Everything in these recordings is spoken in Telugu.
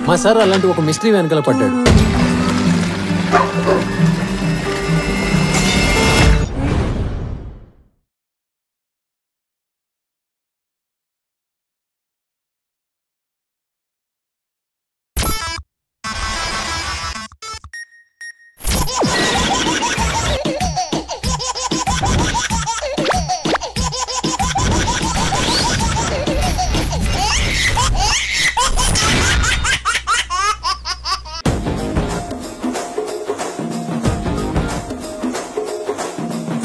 మా సార్ అలాంటి ఒక మిస్టరీ వెనకాల పడ్డాడు.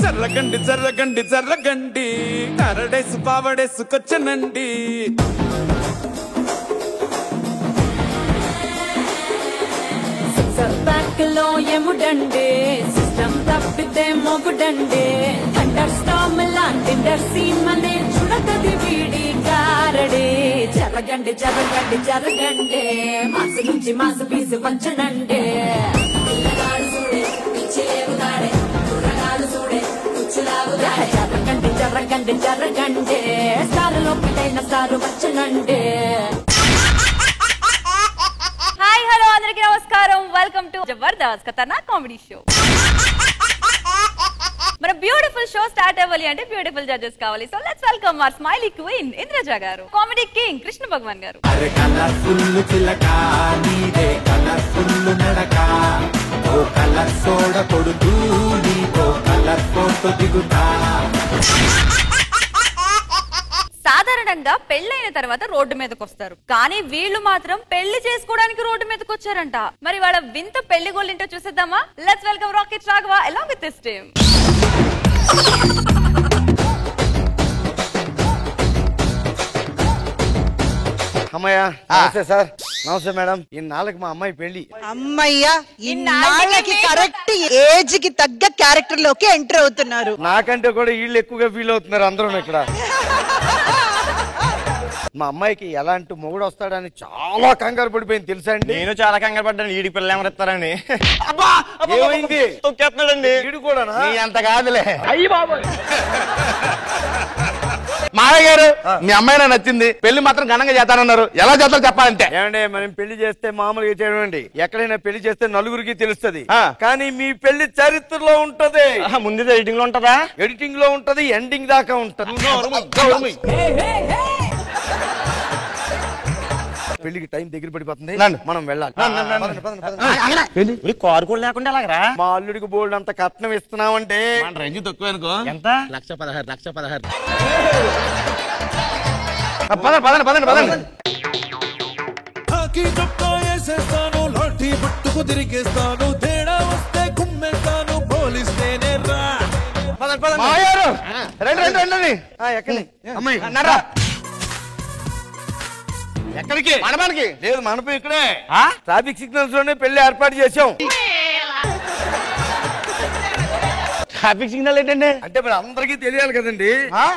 జర్రగండి జర్రగండి జర్రగండి కరడేసు పావడేసుకొచ్చనండి. బ్యాక్లో ఎముడండి సిస్టమ్ తప్పితే మొగుడండి. థండర్ స్టార్మ్ లాంటి సీన్ మనే చూడకది వీడి కారడి. జరగండి జరగండి జరగండి మాసు నుంచి మాసు పీసు పంచనండి. పిల్లగాడు చూడే పిచ్చిలేగుతాడే కుర్రగాడు చూడే కుచ్చులాగుతాడే. జరగండి జరగండి జరగండి స్టారులో ఒకటైన స్టారు వచ్చనండి. హాయ్ హలో అందరికీ నమస్కారం. Welcome to Jabardasth Khatarnak comedy show. మన బ్యూటిఫుల్ షో స్టార్ట్ అవ్వాలి అంటే బ్యూటిఫుల్ జడ్జెస్ కావాలి. So let's welcome our smiley queen Indraja garu, comedy king Krishna Bhagavan గారు. అరే కలర్ఫుల్ చిలక నీదే కలర్ఫుల్ నడక, ఓ కలర్ సోడ కొడుతూ నీతో కలర్ ఫోటో దిగుతా. సాధారణంగా పెళ్ళైన తర్వాత రోడ్డు మీదకి వస్తారు, కానీ వీళ్ళు మాత్రం పెళ్లి చేసుకోవడానికి రోడ్డు మీదకి వచ్చారంట. మరి వాళ్ళ వింత పెళ్లి గోళ్ళింటో చూసేద్దామా? Let's welcome rocket Raghava along with this team. అమ్మయ్యా నమస్తే సార్. నమస్తే మేడం. ఇన్నాళ్ళకి మా అమ్మాయి పెళ్లి. అమ్మయ్యా ఇన్నాళ్ళకి కరెక్ట్ ఏజ్ కి తగ్గ క్యారెక్టర్ లోకి ఎంటర్ అవుతున్నారు. నాకంటే కూడా వీళ్ళు ఎక్కువగా ఫీల్ అవుతున్నారు అందరూ ఇక్కడ. మా అమ్మాయికి ఎలాంటి మొగుడు వస్తాడని చాలా కంగారు పడిపోయింది తెలుసా అండి. నేను చాలా కంగారు పడ్డాను. ఈడికి పిల్లలు ఎవరెత్తారని. ఏమైంది? తొక్కేస్తున్నాడండి. వీడు కూడా అంత కాదులే. అయ్యి బాబు మావయ్య గారు, మీ అమ్మాయి నాకు నచ్చింది, పెళ్లి మాత్రం ఘనంగా చేస్తానన్నారు. ఎలా చేస్తారో చెప్పాలంటే. ఏమండి మనం పెళ్లి చేస్తే మామూలుగా చేయడండి. ఎక్కడైనా పెళ్లి చేస్తే నలుగురికి తెలుస్తుంది, కానీ మీ పెళ్లి చరిత్రలో ఉంటది. ముందు ఎడిటింగ్ లో ఉంటదా? ఎడిటింగ్ లో ఉంటది, ఎండింగ్ దాకా ఉంటది. పెళ్లికి టైం దగ్గర పడిపోతుంది, మనం వెళ్ళాలి. కారు కూడా లేకుండా ఎలాగరా? మా అల్లుడికి బోల్డ్ అంత కట్నం ఇస్తున్నామంటే రేంజ్ తక్కువ అనుకో. ఎంత? 1,16,00,000. పదండి పదండి పదండి. వేసేస్తాను లాఠీ పట్టుకు తిరిగేస్తాను, తేడా వస్తే కుమ్మేస్తాను, పోలిస్తేనే రా. రండి. ఎక్కడి అమ్మాయి నరా. ఎక్కడికి? మనపానికి లేదు, మనపై ఇక్కడే ట్రాఫిక్ సిగ్నల్స్ లోనే పెళ్లి ఏర్పాటు చేసాం. ట్రాఫిక్ సిగ్నల్ ఏంటండి? అంటే మరి అందరికీ తెలియాలి కదండి,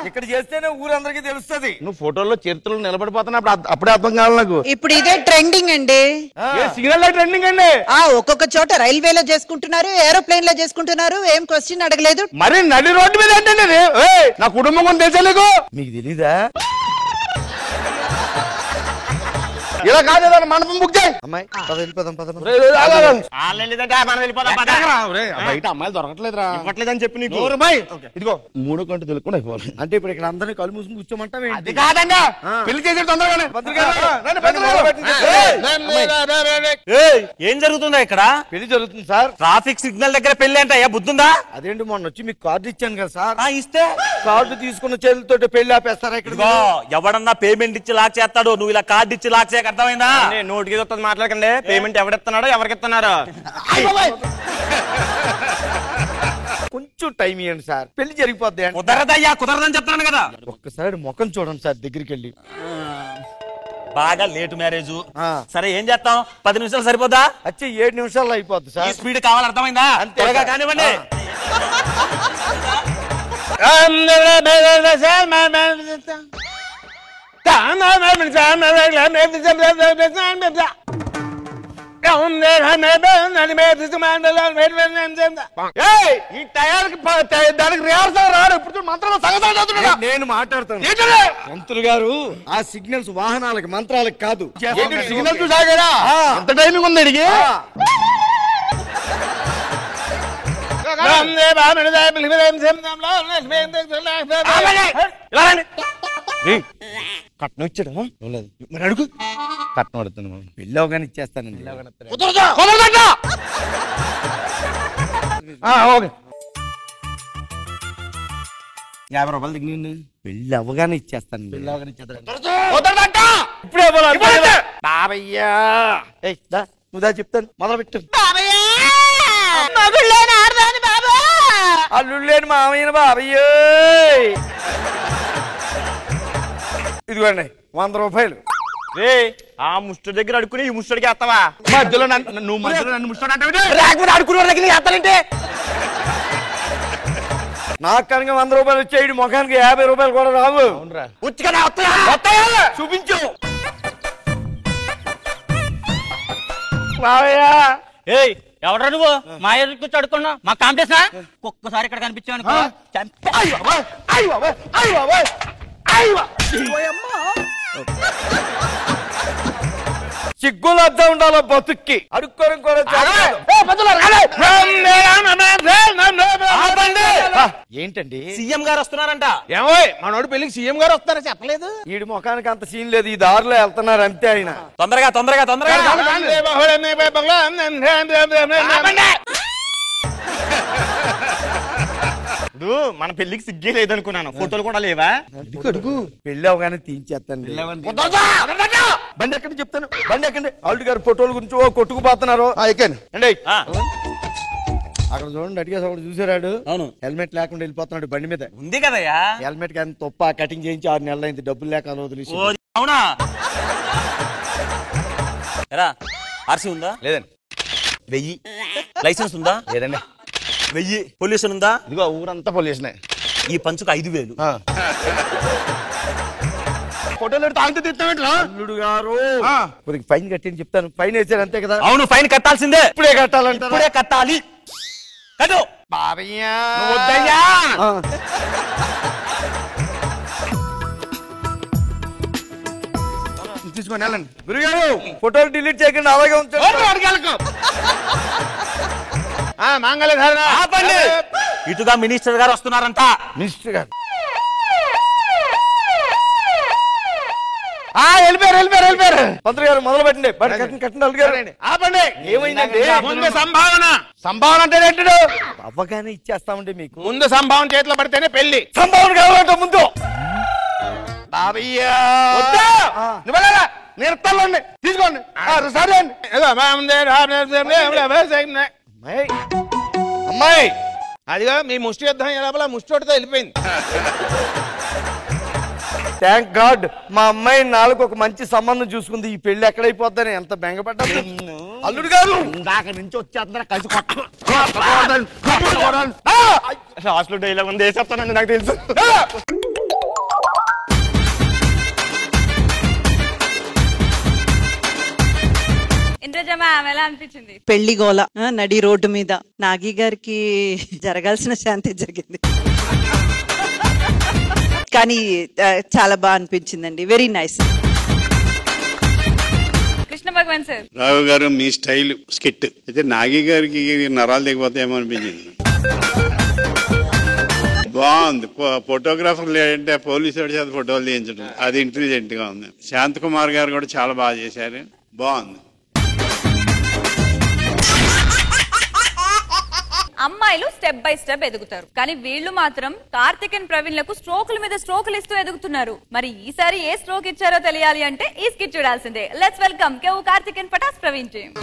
ఇక్కడ చేస్తేనే ఊరందరికీ తెలుస్తుంది. నువ్వు ఫోటోల్లో చరిత్రలో నిలబడిపోతున్నా అప్పుడే అర్థం కావాలి నాకు. ఇప్పుడు ఇదే ట్రెండింగ్ అండి. సిగ్నల్ ట్రెండింగ్ అండి. ఒక్కొక్క చోట రైల్వేలో చేసుకుంటున్నారు, ఏరోప్లేన్ లో చేసుకుంటున్నారు. ఏం క్వశ్చన్ అడగలేదు. మరి నడి రోడ్డు మీద ఏంటండి? నా కుటుంబం కొంచెం తెలుసా నీకు? మీకు తెలీదా? ఇలా కాదు, మండపం బుక్ చేయి. అమ్మాయి వెళ్ళిపోదాం. బయట అమ్మాయిలు దొరకట్లేదురా. ఇవ్వట్లేదని చెప్పి నీకు. ఇదిగో 3 గంటలు తెలుకుండా అయిపోవాలి. అంటే ఇప్పుడు ఇక్కడ అందరినీ కళ్ళు మూసుకుని కూర్చోమంటావే? అది కాదండి, పెళ్లి చేసేది తొందరగానే. ఏం జరుగుతుందా ఇక్కడ? పెళ్లి జరుగుతుంది సార్. ట్రాఫిక్ సిగ్నల్ దగ్గర పెళ్లి అంటే బుద్ధుందా? అదేంటి, మొన్న వచ్చి మీకు కార్డు ఇచ్చాను కదా సార్. ఇస్తే కార్డు తీసుకున్న చేతులతో పెళ్లి ఆపేస్తారా ఇక్కడ? ఎవడన్నా పేమెంట్ ఇచ్చి లాక్ చేస్తాడు, నువ్వు ఇలా కార్డు ఇచ్చి లాక్ చేయక అర్థమైందా? నోటికి వస్తుంది మాట్లాడకండి. పేమెంట్ ఎవరిస్తున్నాడో ఎవరికి ఇస్తున్నారో కొంచెం టైం ఇవ్వండి సార్, పెళ్లి జరిగిపోద్ది. కుదరదయ్యా, కుదరదని చెప్తాను కదా. ఒక్కసారి ముఖం చూడండి సార్ దగ్గరికి వెళ్ళి. బాగా లేటు మ్యారేజ్. సరే ఏం చేస్తాం, 10 నిమిషాలు సరిపోదా? వచ్చి 7 నిమిషాల్లో అయిపోద్ది సార్. స్పీడ్ కావాలి, అర్థమైందా? త్వరగా కానివ్వండి. ఈ టయానికి దానికి రిహార్సల్ రాడు. ఇప్పుడు మంత్రాలు సగం నేను మాట్లాడతాను. మంత్రులు గారు ఆ సిగ్నల్స్ వాహనాలకి మంత్రాలకు కాదు. సిగ్నల్ చూసాగా ఎంత టైమింగ్ ఉంది అడిగి కట్నం ఇచ్చాడు మరి అడుగు. కట్నం అడుగుతాను పెళ్ళి అవగానే ఇచ్చేస్తానండి. ఓకే 50 రూపాయలు దిగి పెళ్ళి అవగానే ఇచ్చేస్తాను. పెళ్ళి అవగానే ఇప్పుడే బాబయ్యా నువ్వు చెప్తాను మొదలు పెట్టు. అల్లుడు లేని మామయ్య బాబయ్యో. ఇదిగోండి 100 రూపాయలు. రే ఆ ముస్టడి దగ్గర అడుక్కుని ఈ ముస్టడికి వేస్తావా? మధ్యలో నువ్వు మధ్యలో నన్ను ముస్టడి అంటే అడుక్కునే దగ్గర వేస్తానంటే నాకు కనుక 100 రూపాయలు వచ్చాయి. ముఖానికి 50 రూపాయలు కూడా రావు. చూపించు ఎవడరా నువ్వు మా ఎదురు అడుక్కున్నా మా కాంపిటీషన్ ఒక్కసారి ఇక్కడ కనిపించావు అనుకో. సిగ్గులు అద్దా ఉండాలి బతుక్కి. అడుక్కోవడం కూడా ఏంటండి సీఎం గారు వస్తున్నారంట. ఏమో మనోడు పెళ్లికి సీఎం గారు వస్తారా చెప్పలేదు. ఈడి ముఖానికి అంత సీన్ లేదు. ఈ దారిలో వెళ్తున్నారు అంతే. ఆయన తొందరగా తొందరగా తొందరగా ఇప్పుడు మన పెళ్లికి సిగ్గే లేదనుకున్నాను. ఫోటోలు కూడా లేవా? అడుగు పెళ్లి అవగానే తీయించేస్తాను. బండి ఎక్కడి చెప్తాను. బండి ఎక్కండి. అల్లుడు గారు ఫోటోల గురించి కొట్టుకుపోతున్నారు. అండి అక్కడ చూడండి అడిగా చూసారాడు. అవును హెల్మెట్ లేకుండా వెళ్ళిపోతున్నాడు బండి మీద. ఉంది కదయ్యా హెల్మెట్ కానీ తప్ప కటింగ్ చేయించి 6 నెలలు అయింది. డబ్బులు లేక వదిలేసి. అవునా ఎరా ఆర్సీ ఉందా? లేదండి. 1000 లైసెన్స్ ఉందా? లేదండి. 1000 పొల్యూషన్ ఉందా? ఇదిగో ఊరంతా పొల్యూషన్. ఈ పంచుకు 5000. ఫోటోలు తాగితే తిట్టాడు అల్లుడు గారు. కొద్దిగా ఫైన్ కట్టి చెప్తాను. ఫైన్ వేసారు అంతే కదా? అవును ఫైన్ కట్టాల్సిందే. ఇప్పుడే కట్టాలంటే ఇప్పుడే కట్టాలి. కట్టు బాబయ్యా. తీసుకొని వెళ్ళండి. గురుగారు ఫోటోలు డిలీట్ చేయకండి. అలాగే ఉంచండి. ఇటుగా మినిస్టర్ గారు వస్తున్నారంట. మినిస్టర్ గారు వెళ్ళిపోయారు. మంత్రి గారు మొదలు పెట్టండి. బండి కట్టండి. అల్లుడు గారు ఆపండి. ఏమైందండి? ముందు సంభావన. సంభావన అంటే ఏంటో అవ్వగానే ఇచ్చేస్తామండి. మీకు ముందు సంభావన చేతిలో పడితేనే పెళ్లి. సంభావన కావాలంటే ముందు బాబయ్యా నిర్తలండి తీసుకోండి. సరే అండి. అమ్మాయి అదిగా మీ ముష్టి యుద్ధం లోపల ముష్టోటితో వెళ్ళిపోయింది. థ్యాంక్ గాడ్ మా అమ్మాయి నాలుగు ఒక మంచి సంబంధం చూసుకుంది. ఈ పెళ్లి ఎక్కడైపోద్దని ఎంత బెంగపడ్డా. అల్లుడు గారు ఇందాక నుంచి వచ్చేస్తున్నా కలిసి లాస్ట్ డైలాగ్ ఉంది వేసేస్తానండి. నాకు తెలుసు. ఎలా అనిపించింది? పెళ్లి గోల నడి రోడ్డు మీద. నాగి గారికి జరగాల్సిన శాంతి జరిగింది. కానీ చాలా బాగా అనిపించిందండి. Very nice. Krishna Bhagavan sir. Rao garu మీ స్టైల్ స్కిట్ అయితే నాగి గారికి నరాలు దిగిపోతాయేమో అనిపించింది. బాగుంది. ఫోటోగ్రాఫర్ లేదంటే పోలీసు వాడి చేత ఫోటోలు తీయించడం అది ఇంటెలిజెంట్ గా ఉంది. శాంత్ కుమార్ గారు కూడా చాలా బాగా చేశారు. బాగుంది. అమ్మాయిలు స్టెప్ బై స్టెప్ ఎదుగుతారు, కానీ వీళ్ళు మాత్రం కార్తిక్ అండ్ ప్రవీణ్ లకు స్ట్రోకుల మీద స్ట్రోకులు ఇస్తూ ఎదుగుతున్నారు. మరి ఈసారి ఏ స్ట్రోక్ ఇచ్చారో తెలియాలి అంటే ఈ స్కిట్ చూడాల్సిందే. Let's welcome Kevvu Karthik and Patas Praveen team.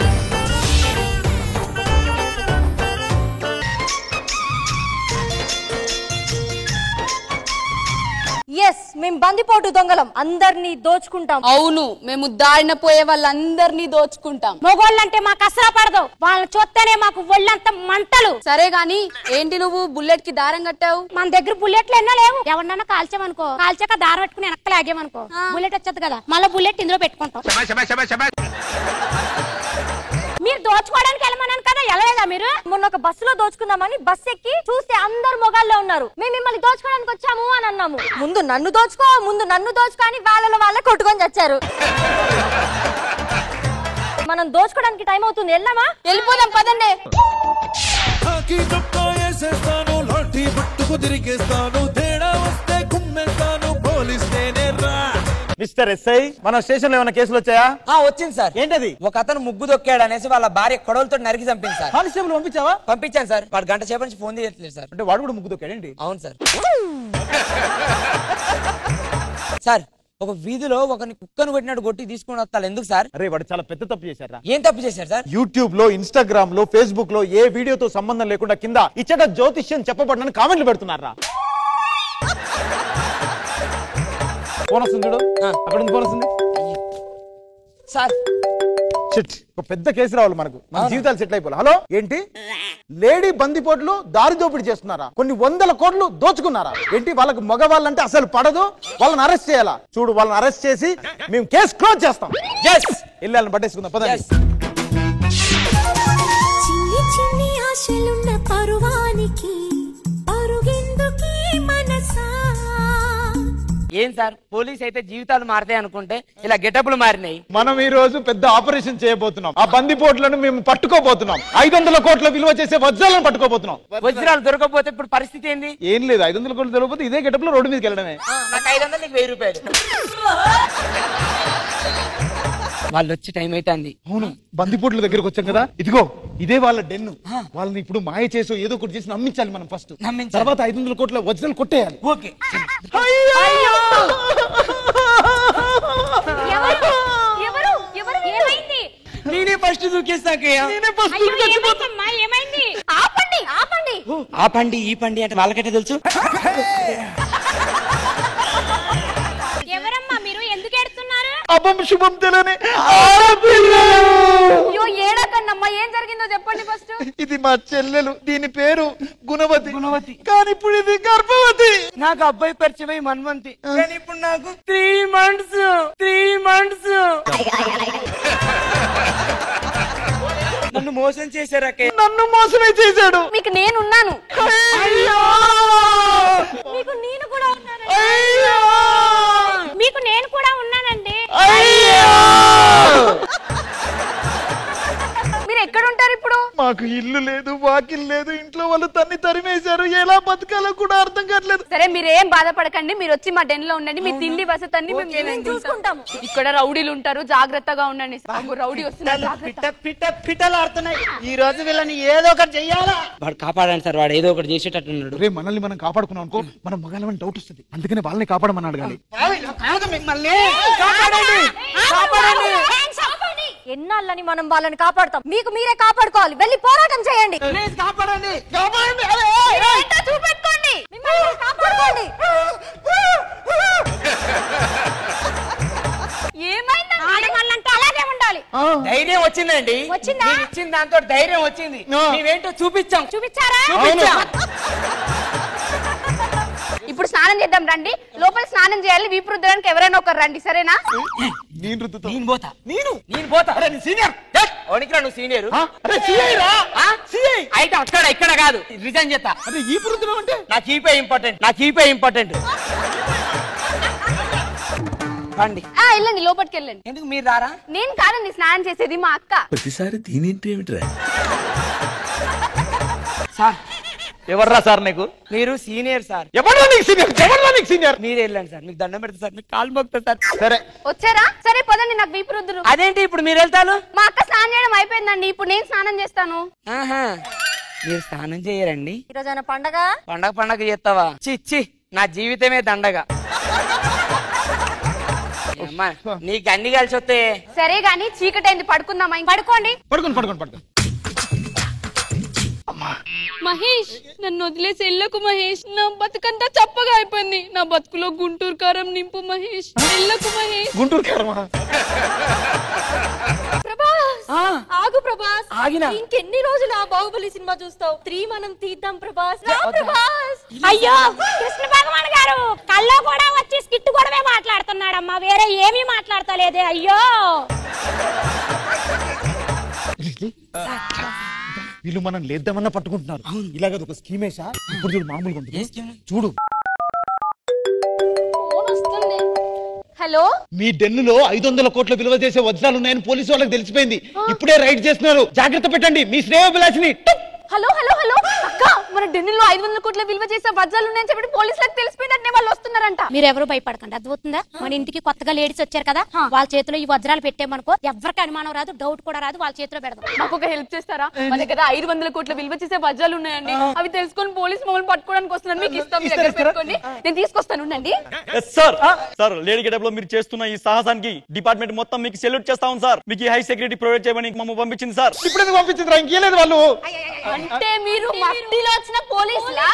Yes, మేము బందిపోటు దొంగలం, అందరినీ దోచుకుంటాం. అవును, మేము దారిన పోయే వాళ్ళందరినీ దోచుకుంటాం. మొగోళ్ళంటే మాకు అసలు పడదు, వాళ్ళని చూస్తేనే మాకు ఒళ్ళంతా మంటలు. సరే గాని ఏంటి నువ్వు బుల్లెట్ కి దారం కట్టావు? మన దగ్గర బుల్లెట్లు ఎన్నో లేవు. ఎవరినన్నా కాల్చామనుకో, కాల్చాక దారం పెట్టుకుని వెనక్కి లాగామనుకో బుల్లెట్ వచ్చేది కదా, మళ్ళీ బుల్లెట్ ఇందులో పెట్టుకుంటాం. మీ దోచుకోవడానికి వెళ్ళమన్నాను కదా, వెళ్ళలేదా మీరు? మొన్న ఒక బస్సులో దోచుకుందామని బస్ ఎక్కి చూస్తే అందరు మొగాల్లో ఉన్నారు. మేము మిమ్మల్ని దోచుకోవడానికి వచ్చాము అని అన్నాము. ముందు నన్ను దోచుకో అని వాళ్ళ కొట్టుకొని చచ్చారు. మనం దోచుకోవడానికి టైం అవుతుంది, వెళ్దామా? వెళ్ళిపోదాం పదండి. మిస్టర్ ఎస్ఐ, మన స్టేషన్ లో ఏమైనా కేసులు వచ్చాయా? వచ్చింది సార్. ఏంటది? ఒక అతను ముగ్గు దొక్కాడు అనేసి వాళ్ళ భార్య కొడవలతో నరికి చంపింది సార్. కానిస్టేబుల్ పంపించావా? పంపించాను సార్. వాడు గంట సేపటి నుంచి ఫోన్ చేయట్లేదు సార్. అంటే వాడు కూడా ముగ్గు దొక్కాడండి? అవును సార్. సార్, ఒక వీధిలో ఒకని కుక్కను కొట్టినట్టు కొట్టి తీసుకుని వస్తారు, ఎందుకు సార్? అరే వాడు చాలా పెద్ద తప్పు చేశారా. ఏం తప్పు చేశారు సార్? యూట్యూబ్ లో, ఇన్స్టాగ్రామ్ లో, ఫేస్బుక్ లో ఏ వీడియోతో సంబంధం లేకుండా కింద ఇచ్చట జ్యోతిష్యం చెప్పబడినని కామెంట్లు పెడుతున్నారా? ఫోన్ వస్తుంది చూడు, అక్కడ ఫోన్ వస్తుంది సార్. ఒక పెద్ద కేసు రావాలి మనకు, మన జీవితాలు సెటిల్ అయిపోవాలి. హలో, ఏంటి లేడీ బందిపోట్లు దారి దోపిడీ చేస్తున్నారా? కొన్ని 100 కోట్లు దోచుకున్నారా? ఏంటి వాళ్ళకి మగవాళ్ళంటే అసలు పడదు, వాళ్ళని అరెస్ట్ చేయాలా? చూడు, వాళ్ళని అరెస్ట్ చేసి మేము కేసు క్లోజ్ చేస్తాం. వెళ్ళాలని పట్టేసుకుందాం పదండి. చిన్ని చిన్ని ఆశలున్న పరువానికి పరుగెందుకే మనసా? ఏం సార్, పోలీస్ అయితే జీవితాలు మారతాయి అనుకుంటే ఇలా గెటప్లు మారినాయి. మనం ఈ రోజు పెద్ద ఆపరేషన్ చేయబోతున్నాం. ఆ బందిపోట్లను మేము పట్టుకోబోతున్నాం. 500 కోట్ల విలువ చేసే వజ్రాలను పట్టుకోబోతున్నాం. వజ్రాలు దొరకకపోతే ఇప్పుడు పరిస్థితి ఏంది? ఏం లేదు, 500 కోట్లు దొరకకపోతే ఇదే గెటప్ లో రోడ్డు మీదకి వెళ్ళడమే. నాకు 500, నీకు 1000 రూపాయలు. వాళ్ళు వచ్చే టైం అవుతుంది. అవును, బందిపోట్ల దగ్గరకు వచ్చాం కదా, ఇదిగో ఇదే వాళ్ళ డెన్ను. వాళ్ళని ఇప్పుడు మాయ చేసో ఏదో ఒకటి చేసి నమ్మించాలి మనం ఫస్ట్. తర్వాత 500 కోట్ల వజ్రాలు కొట్టేయాలి. ఓకే. నేనే ఫస్ట్ దూకేస్తాకయ్యా. ఆపండి ఈ పండి అంటే వాళ్ళకైతే తెలుసు. ఎవరమ్మా మీరు? ఎందుకు ఏడుస్తున్నారు? అభం శుభం తెలియని ఏడకన్నమ్మా, ఏం జరిగిందో చెప్పండి ఫస్ట్. ఇది మా చెల్లెలు, దీని పేరు గుణవతి. కానీ ఇప్పుడు ఇది గర్భవతి. నాకు అబ్బాయి పరిచయం మన్వంతి, కానీ ఇప్పుడు నాకు 3 months. నన్ను మోసం చేశారు అక్క. నన్ను మోసమే చేశాడు. మీకు నేనున్నాను. మీకు నేను కూడా ఉన్నాను. మీకు నేను కూడా ఉన్నానండి. మీరు ఎక్కడ ఉంటారు ఇప్పుడు? మాకు ఇల్లు లేదు, వాకిల్ లేదు, ఇంట్లో వాళ్ళు తరిమేశారు. ఎలా బతకాలో కూడా అర్థం కావట్లేదు. సరే మీరేం బాధపడకండి, మీరు వచ్చి మా డెన్ లో ఉండండి. మీ తిండి వసతి అన్ని మేము చూసుకుంటాము. ఇక్కడ రౌడీలు ఉంటారు, జాగ్రత్తగా ఉండండి. రౌడీ వస్తున్నారు, పిట్టలు ఆడుతున్నాయి. ఈ రోజు వీళ్ళని ఏదో ఒకటి చెయ్యాలా. వాడు కాపాడండి సార్, వాడు ఏదో ఒకటి చేసేటట్టున్నాడు. రే, మనల్ని మనం కాపాడుకున్నాం అనుకో, మనం మగాళ్ళని డౌట్ వస్తుంది. అందుకనే వాళ్ళని కాపాడమని అడగాలి. ఎన్నాళ్ళని మనం వాళ్ళని కాపాడుతాం, మీకు మీరే కాపాడుకోవాలి. వెళ్ళి పోరాటం చేయండి. చూపెట్టుకోండి, మిమ్మల్ని కాపాడుకోండి. ఏమైంది? ఆడవాళ్ళంటే అలాగే ఉండాలి. ధైర్యం వచ్చిందండి. వచ్చిందా? ఇచ్చిన దాంతో ధైర్యం వచ్చింది. మేమేంటో చూపించాం. చూపించారా? ఇప్పుడు స్నానం చేద్దాం రండి. లోపల స్నానం చేయాలి, వీపు రుద్దడానికి ఎవరైనా ఒకరు రండి, సరేనా? నేను పోతా. సీనియర్ నువ్వు సీనియర్ అయితే అక్కడ ఇక్కడ కాదు, రిజైన్ చేస్తా. నాకు ఈపే ఇంపార్టెంట్. రండి, వెళ్ళండి, లోపలికి వెళ్ళండి. ఎందుకు మీరు రారా? నేను కాదండి స్నానం చేసేది, మా అక్క. ప్రతిసారి దీనింటి ఏమిట్రా? సార్, ఎవర్రా సార్ నీకు? మీరు సీనియర్ సార్. ఎవరు నీకు సీనియర్? మీరు వెళ్ళండి సార్, మీకు దండం పెడతా సార్, మీకు కాలు మొక్తా సార్. సరే వచ్చారా? సరే పదండి, నాకు వీపు రుద్దురు. అదేంటి ఇప్పుడు మీరు వెళ్తాను? మా అక్క స్నానం చేయడం అయిపోయిందండి, ఇప్పుడు నేను స్నానం చేస్తాను. మీరు స్నానం చేయరండి? ఈరోజు పండగ పండగ చేస్తావా? చిచ్చి, నా జీవితమే దండగా. నీకు అన్ని కలిసి వస్తే సరే గాని చీకటైంది, పడుకుందామా? పడుకోండి. పడుకోండి. మహేష్, నన్ను వదిలేసి వెళ్ళకు మహేష్. నా బతుకంతా చప్పగా అయిపోయింది. నా బతుకులో గుంటూరు కారం నింపు మహేష్. వెళ్ళకు మహేష్. గుంటూరు కారమా? ప్రభాస్, ఆగు ప్రభాస్. ఆగినా? ఇంకెన్ని రోజులు ఆ బాహుబలి సినిమా చూస్తావు? 3 మనం తీద్దాం ప్రభాస్. ప్రభాస్. అయ్యో కృష్ణ భగవాన్ గారు కల్లో కూడా వచ్చి స్కిట్ కూడా మాట్లాడుతున్నాడమ్మా, వేరే ఏమీ మాట్లాడతలేదే. అయ్యో ఏంటి వీళ్ళు మనం లేద్దామన్నా పట్టుకుంటున్నారు. ఇలాగ ఒక స్కీమేషా? ఇప్పుడు చూడు మామూలుగా ఉంటుంది చూడు. హలో, మీ డెన్నులో 500 కోట్ల విలువ చేసే వజ్రాలు ఉన్నాయని పోలీసు వాళ్ళకి తెలిసిపోయింది. ఇప్పుడే రైడ్ చేస్తున్నారు, జాగ్రత్త పెట్టండి మీ శ్రేయోభిలాషిని. హలో హలో హలో అక్క, మన ఢిల్లీలో 500 కోట్ల విలువ చేసే వజ్రాలు ఉన్నాయని చెప్పి పోలీసులకు తెలిసిపోయిందంటే వాళ్ళు వస్తున్నారంట. మీరు ఎవరు భయపడకండి, అర్థమవుతుందా? మన ఇంటికి కొత్తగా లేడీస్ వచ్చారు కదా, వాళ్ళ చేతిలో ఈ వజ్రాలు పెట్టామనుకో ఎవరికి అనుమానం రాదు, డౌట్ కూడా రాదు, వాళ్ళ చేతిలో పెడదాం. మాకు ఒక హెల్ప్ చేస్తారా? మన దగ్గర 500 కోట్ల విలువ చేసే వజ్రాలు ఉన్నాయండి, అవి తెలుసుకొని పోలీసు మమ్మల్ని పట్టుకోవడానికి వస్తున్నారు. మీకు ఇస్తాం, మీ దగ్గర పెట్టుకోండి, నేను తీసుకొస్తాను. ఉండండి సార్, లేడీ గెటప్ లో మీరు చేస్తున్న ఈ సాహసానికి డిపార్ట్మెంట్ మొత్తం మీకు సెల్యూట్ చేస్తా ఉంది సార్. మీకు హై సెక్యూరిటీ ప్రొవైడ్ చేయమని మమ్మల్ని పంపించింది సార్. ఇప్పుడు పంపించింది ఇంకేలేదు వాళ్ళు. అంటే మీరు మఫ్టీలో వచ్చిన పోలీసులా?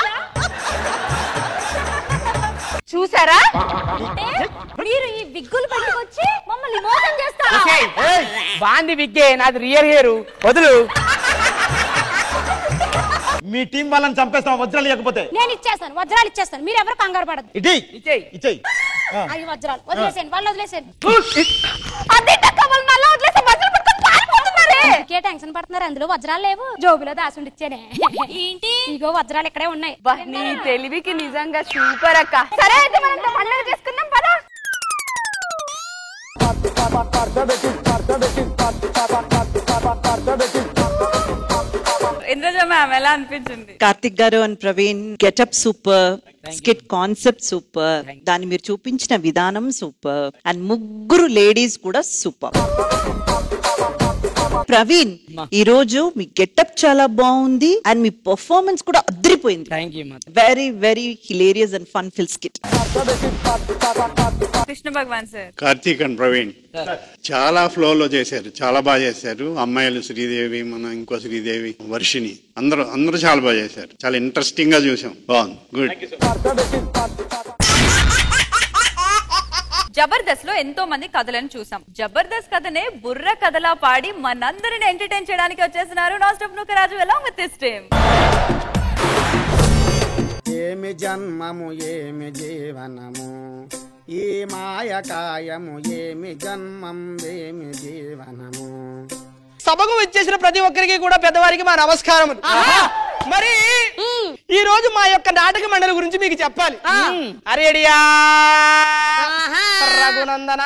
చూసారా? మీరు ఈ విగ్గులు పట్టుకొచ్చి మమ్మల్ని మోసం చేస్తారా? బాంది విగ్గే, నాది రియల్ హెయిర్. వదులు. మీ టీం వాళ్ళని చంపేస్తాం వజ్రాలు ఇవ్వకపోతే. నేను ఇచ్చేస్తాను, వజ్రాలు ఇచ్చేస్తాను, మీరు ఎవరు కంగారు పడద్దు. ఇచ్చేయి అవి వజ్రాలు వదిలేసేయండి, వాళ్ళు వదిలేసేయండి. టెన్షన్ పడుతున్నారు, అందులో వజ్రాలు లేవు, జోబులో దాసుండి ఇచ్చానే. ఏంటి ఇగో వజ్రాలు ఇక్కడే ఉన్నాయి. నీ తెలివికి నిజంగా సూపర్ అక్క. సరే అయితే మనం పండుగ చేసుకుందాం పదా. ఇంద్రజ మ్యామ్ ఎలా అనిపించింది? కార్తిక్ గారు and Praveen getup super, skit concept super, దాన్ని మీరు చూపించిన విధానం సూపర్, అండ్ ముగ్గురు లేడీస్ కూడా సూపర్. ప్రవీణ్, ఈ రోజు మీ గెటప్ చాలా బాగుంది అండ్ మీ పర్ఫార్మెన్స్ కూడా అద్రిపోయింది. Very very hilarious and fun fill skit. Krishna Bhagavan sir, Karthik and Praveen చాలా ఫ్లోలో చేశారు, చాలా బాగా చేశారు. అమ్మాయిలు శ్రీదేవి, మన ఇంకో శ్రీదేవి, వర్షిని, అందరూ చాలా బాగా చేశారు. చాలా ఇంట్రెస్టింగ్ గా చూసాం, బాగుంది, గుడ్. జబర్దస్త్ లో ఎంతో మంది కథలను చూసాం. జబర్దస్త్ కథనే బుర్ర కథలా పాడి మనందరిని ఎంటర్టైన్ చేయడానికి వచ్చేస్తున్నారు non stop Nookaraju along with this team. ఏమి జన్మము ఏమి జీవనము, ఈ మాయకాయము ఏమి జన్మం ఏమి జీవనము. సభకు వచ్చేసిన ప్రతి ఒక్కరికి కూడా పెద్దవారికి మా నమస్కారం. మరి ఈ రోజు మా యొక్క నాటక మండలి గురించి మీకు చెప్పాలి. అరేడియా రఘునందన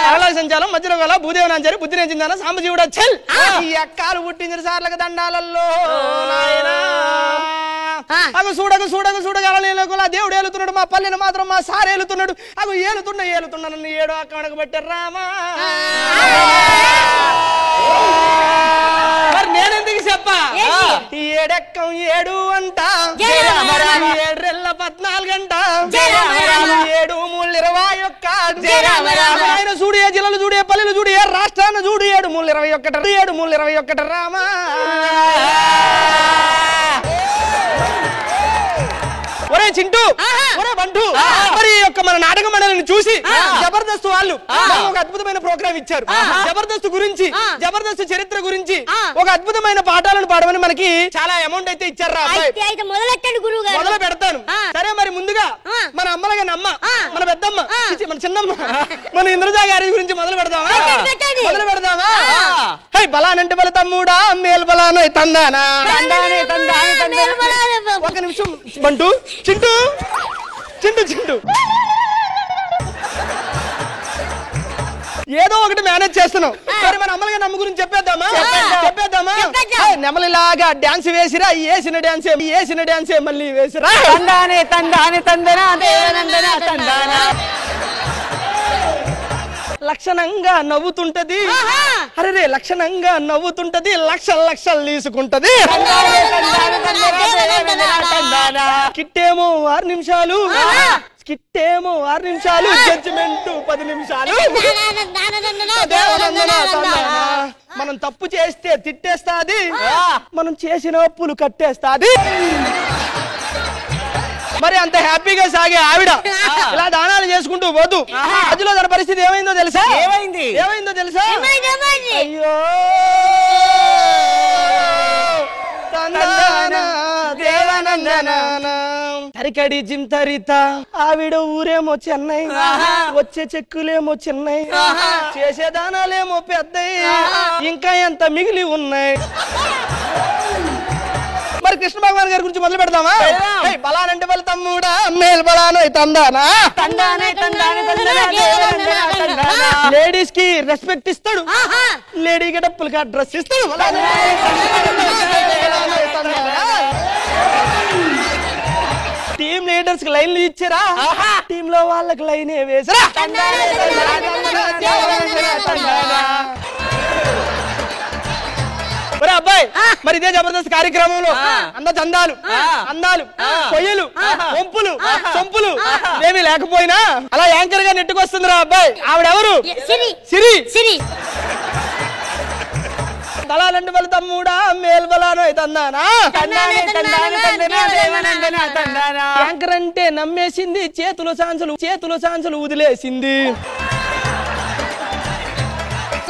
అరళ సంచాలం మధ్యలో గల భూదేవ నాంచారి బుద్ధి నేర్చిందన సాంబజీవుడు చల్ ఈ అక్కాలు పుట్టించిన సార్లకు దండాలలో అగు చూడగల దేవుడు ఏలుతున్నాడు, మా పల్లెని మాత్రం మా సార్ ఏలుతున్నాడు. అగు ఏలుతున్నా నన్ను ఏడో అక్కడకు పెట్టారు రామా. మరి నేనెందుకు చెప్పా? ఏడెక్కం 7 అంట, 7 14 అంట, 7 3 21 చూడు, ఏ జిల్లాలు చూడు, ఏ పల్లెలు చూడు, ఏ రాష్ట్రాన్ని చూడు, 7 3 21 రామా. ఒరే చింటూ, ఒరే బంటు, మరి యొక్క మన నాటక మండలిని చూసి జబర్దస్త్ వాళ్ళు ఒక అద్భుతమైన ప్రోగ్రామ్ ఇచ్చారు. జబర్దస్త్ గురించి, జబర్దస్త్ చరిత్ర గురించి ఒక అద్భుతమైన పాఠాలను పాడమని మనకి చాలా అమౌంట్ అయితే ఇచ్చారు. మొదలు పెడతాను. సరే, మరి ముందుగా మన అమ్మలగా అమ్మ, మన పెద్దమ్మ, మన చిన్నమ్మ, మన ఇంద్రజా గారి గురించి మొదలు పెడదామా? హై బలానంటే బల తమ్ముడా, మేలు బలాన తందానా. ఒక నిమిషం బంటు, చింటూ ఏదో ఒకటి మేనేజ్ చేస్తున్నావు. సరే, మన అమ్మలుగా నమ్మ గురించి చెప్పేద్దామా? నెమలిలాగా డాన్స్ వేసిరా, వేసిన డాన్సే మళ్ళీ వేసిరా. లక్షణంగా నవ్వుతుంటది, అరే లక్షణంగా నవ్వుతుంటది, లక్షలు తీసుకుంటది. కిట్టేమో 6 నిమిషాలు, జడ్జిమెంట్ 10 నిమిషాలు. మనం తప్పు చేస్తే తిట్టేస్తాది, మనం చేసిన అప్పులు కట్టేస్తాది. మరి అంత హ్యాపీగా సాగే ఆవిడ ఇలా దానాలు చేసుకుంటూ పోతూ మధ్యలో తన పరిస్థితి ఏమైందో తెలుసా? అయ్యో దేవనందన తరికడి జింతరిత ఆవిడ ఊరేమో చెన్నై వచ్చే చెక్కులేమో చెన్నై చేసే దానాలేమో పెద్దయి ఇంకా ఎంత మిగిలి ఉన్నాయి మరి కృష్ణ భగవాన్ గారి గురించి మొదలు పెడదామా బలానంటే బల తమ్ముడా మేల్ బలాను తందానా లేడీస్ కి రెస్పెక్ట్ ఇస్తాడు లేడీ గెటప్పులకి డ్రెస్ ఇస్తాడు టీమ్ లీడర్స్ కి లైన్లు ఇచ్చారా టీమ్ లో వాళ్ళకి లైన్ వేసరా మరి అబ్బాయి మరి ఇదే జబర్దస్త్ కార్యక్రమంలో అంద చందాలు అందాలు కొయ్యలు వంపులు సొంపులు ఏమీ లేకపోయినా అలా యాంకర్ గా నెట్టుకొస్తుందిరా అబ్బాయి ఆవిడెవరు సిరి దళాలంటే వాళ్ళ తమ్ముడా మేల్ బలాను తందానా యాంకర్ అంటే నమ్మేసింది చేతుల సాంచులు వదిలేసింది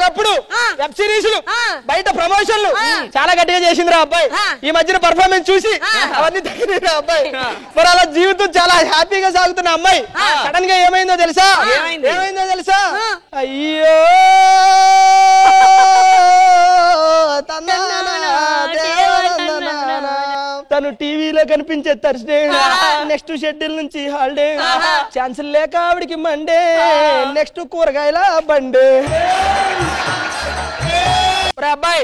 అప్పుడు వెబ్ సిరీస్లు బయట ప్రమోషన్లు చాలా గట్టిగా చేసిందిరా అబ్బాయి ఈ మధ్యన పర్ఫార్మెన్స్ చూసి అవన్నీ తగ్గిరా అబ్బాయి మరి అలా జీవితం చాలా హ్యాపీగా సాగుతున్న అమ్మాయి సడన్ గా ఏమైందో తెలుసా అయ్యో తను టీవీలో కనిపించే థర్స్డే నెక్స్ట్ షెడ్యూల్ నుంచి హాలిడే ఛాన్సులు లేక ఆవిడికి మండే నెక్స్ట్ కూరగాయల బండే అబ్బాయి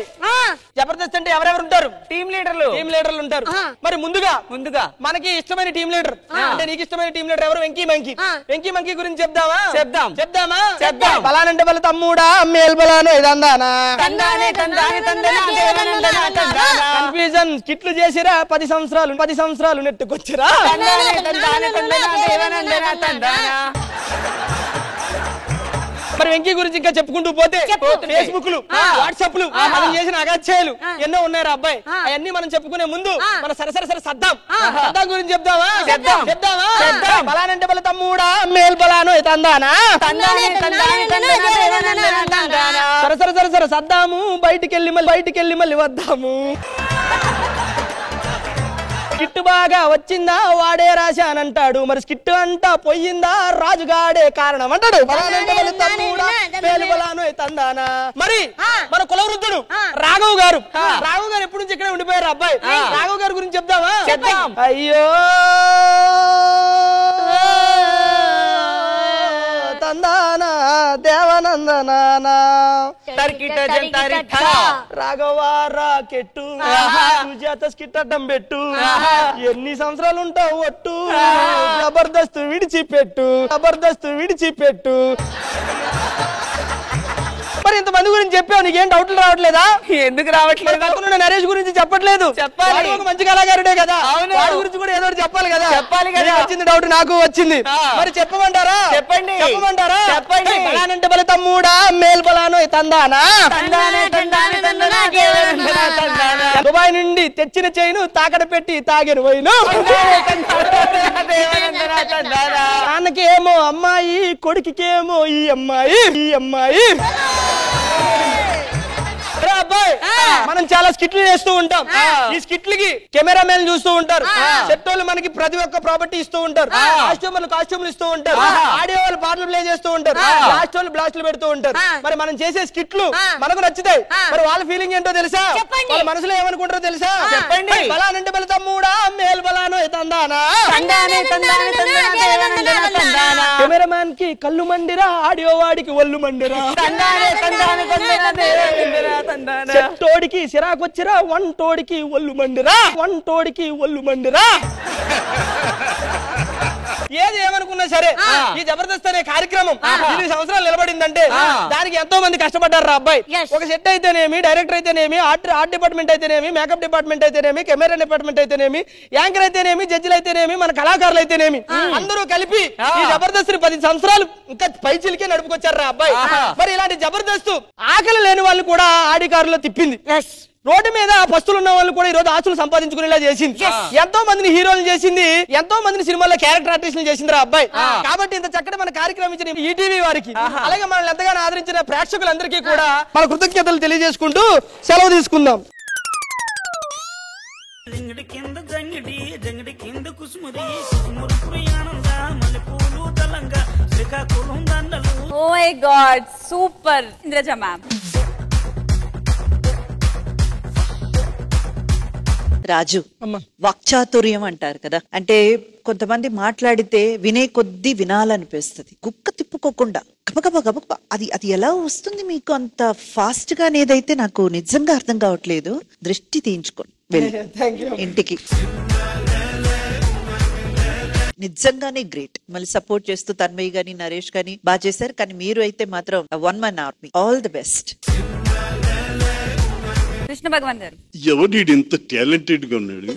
జబర్దస్త్ అంటే ఎవరెవరు ఉంటారు టీమ్ లీడర్లు ఉంటారు మరి ముందుగా మనకి ఇష్టమైన టీమ్ లీడర్ అంటే నీకు ఇష్టమైన టీమ్ లీడర్ ఎవరు వెంకీ మంకీ గురించి చెప్దామా బలానంటే బల తమ్ముడా మేల్ బలాను ఇదందానా కన్ఫ్యూజన్ కిట్లు చేసిరా 10 సంవత్సరాలు నెట్టుకొచ్చిరా మరి వెంకీ గురించి ఇంకా చెప్పుకుంటూ పోతే ఫేస్బుక్లు వాట్సాప్లు మనం చేసిన అగాధ్యాయులు ఎన్నో ఉన్నాయి రా అబ్బాయి అవన్నీ మనం చెప్పుకునే ముందు మన సరసర సద్దాం గురించి చెప్దామా బలానంటే బల తమ్ముడా మేల్ బలాను తందానా సరసర సద్దాము బయటికెళ్ళి మళ్ళీ వద్దాము స్కిట్ బాగా వచ్చిందా వాడే రాశానంటాడు మరి స్కిట్ అంతా పోయిందా రాజుగాడే కారణం అంటాడు మరి మన కులవృద్ధుడు రాఘవ్ గారు ఎప్పటి నుంచి ఇక్కడే ఉండిపోయారు అబ్బాయి రాఘవ్ గారి గురించి చెప్దామా అయ్యో తందానా దేవనందనానా రాఘవ రాకెట్టు సుజాత స్కిట్ అడ్డం పెట్టు ఎన్ని సంవత్సరాలు ఉంటావు ఒట్టు జబర్దస్త్ విడిచిపెట్టు మరి ఇంతమంది గురించి చెప్పావు నీకేం డౌట్లు రావట్లేదా ఎందుకు రావట్లేదు నరేష్ గురించి చెప్పట్లేదు చెప్పాలి ఒక మంచి కళాకారుడే కదా వాడి గురించి కూడా ఏదో చెప్పాలి కదా వచ్చింది డౌట్ నాకు వచ్చింది మరి చెప్పమంటారా చెప్పండి బలానంటే బల తమ్ముడా మేల్ బలాను తందానా దుబాయ్ నుండి తెచ్చిన చైను తాకడ పెట్టి తాగెను పోయిను నాన్నకేమో అమ్మాయి కొడుకుకేమో ఈ అమ్మాయి అబ్బాయి మనం చాలా స్కిట్లు చేస్తూ ఉంటాం ఈ స్కిట్లకి కెమెరా మ్యాన్ చూస్తూ ఉంటారు సెట్ వాళ్ళు మనకి ప్రతి ఒక్క ప్రాపర్టీ ఇస్తూ ఉంటారు కాస్ట్యూమ్లు ఇస్తూ ఉంటారు ఆడియో వాళ్ళు పాటలు ప్లే చేస్తూ ఉంటారు లాస్ట్ వాళ్ళు బ్లాస్ట్లు పెడుతూ ఉంటారు మరి మనం చేసే స్కిట్లు మనకు నచ్చుతాయి మరి వాళ్ళ ఫీలింగ్ ఏంటో తెలుసా వాళ్ళ మనసులో ఏమనుకుంటారో తెలుసా చెప్పండి బలానంటే బల తమ్ముడా మేల్ బలాను తందానా కెమెరా మ్యాన్ కి కళ్ళు మండిరా ఆడియో వాడికి ఒళ్ళు మండిరా చెట్టోడికి సిరాకొచ్చిరా వంటోడికి ఒళ్ళు మండిరా ఏది ఏమనుకున్నా సరే ఈ జబర్దస్త్ అనే కార్యక్రమం 8 సంవత్సరాలు నిలబడిందంటే దానికి ఎంతో మంది కష్టపడ్డారు రా అబ్బాయి ఒక సెట్ అయితేనేమి డైరెక్టర్ అయితేనేమి ఆర్ట్ డిపార్ట్మెంట్ అయితేనేమి మేకప్ డిపార్ట్మెంట్ అయితేనేమి కెమెరా డిపార్ట్మెంట్ అయితేనేమి యాంకర్ అయితేనేమి జడ్జిలు అయితేనేమి మన కళాకారులు అయితేనేమి అందరూ కలిపి ఈ జబర్దస్త్ 10 సంవత్సరాలు ఇంకా పైచిలకే నడుపుకొచ్చారు రా అబ్బాయి మరి ఇలాంటి జబర్దస్త్ ఆకలి లేని వాళ్ళు కూడా ఆడికారులో తిప్పింది రోడ్డు మీద పస్తులు ఉన్న వాళ్ళు కూడా ఈ రోజు ఆస్తులు సంపాదించుకునేలా చేసింది ఎంతో మందిని హీరోలు చేసింది ఎంతో మందిని సినిమాల్లో క్యారెక్టర్ ఆర్టిస్టులు చేసింది రా అబ్బాయి కాబట్టి ఇంత చక్కటి మన కార్యక్రమం ఇచ్చిన ఈటీవీ వారికి అలాగే మనల్ని ఎంతగానో ఆదరించిన ప్రేక్షకులందరికీ కూడా మన కృతజ్ఞతలు తెలియజేసుకుంటూ సెలవు తీసుకుందాం. కింద జంగిడి కుసుమది my god super. Indraja ma'am. Raju, వాక్చాతుర్యం అంటారు కదా, అంటే కొంతమంది మాట్లాడితే వినే కొద్దీ వినాలనిపిస్తుంది. కుక్క తిప్పుకోకుండా గబగబా గబగబా అది ఎలా వస్తుంది మీకు అంత ఫాస్ట్ గా అనేదైతే నాకు నిజంగా అర్థం కావట్లేదు. దృష్టి తీయించుకోండి ఇంటికి. నిజంగానే గ్రేట్. మళ్ళీ సపోర్ట్ చేస్తూ తన్మయ్య గాని నరేష్ గాని బాగా చేశారు. కానీ మీరు అయితే మాత్రం one man army. All the best. Krishna Bhagavan garu. ఎవడు ఇంత టాలెంటెడ్ గా ఉన్నాడు.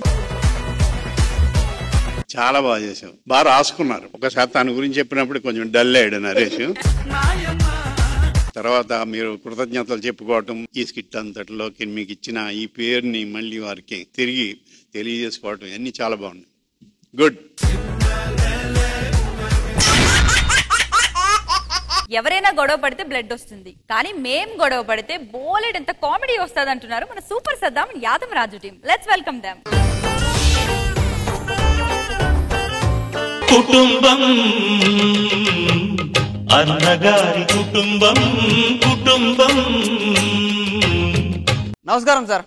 చాలా బాగా చేసాం, బాగా రాసుకున్నారు. ఒకసారి తన గురించి చెప్పినప్పుడు కొంచెం డల్ అయ్యాడు నరేష్. తర్వాత మీరు కృతజ్ఞతలు చెప్పుకోవటం, ఈ స్కిట్ అంతటిలోకి మీకు ఇచ్చిన ఈ పేరుని మళ్ళీ వారికి తిరిగి తెలియజేసుకోవటం అన్ని చాలా బాగున్నాయి. గుడ్. ఎవరైనా గొడవ పడితే బ్లడ్ వస్తుంది, కానీ మేం గొడవ పడితే బోలెడ్ ఎంత కామెడీ వస్తుంది అంటున్నారు మన super Saddam Yadav Raju team. Let's welcome them. కుటుంబం అన్నగారి కుటుంబం కుటుంబం. నమస్కారం సార్.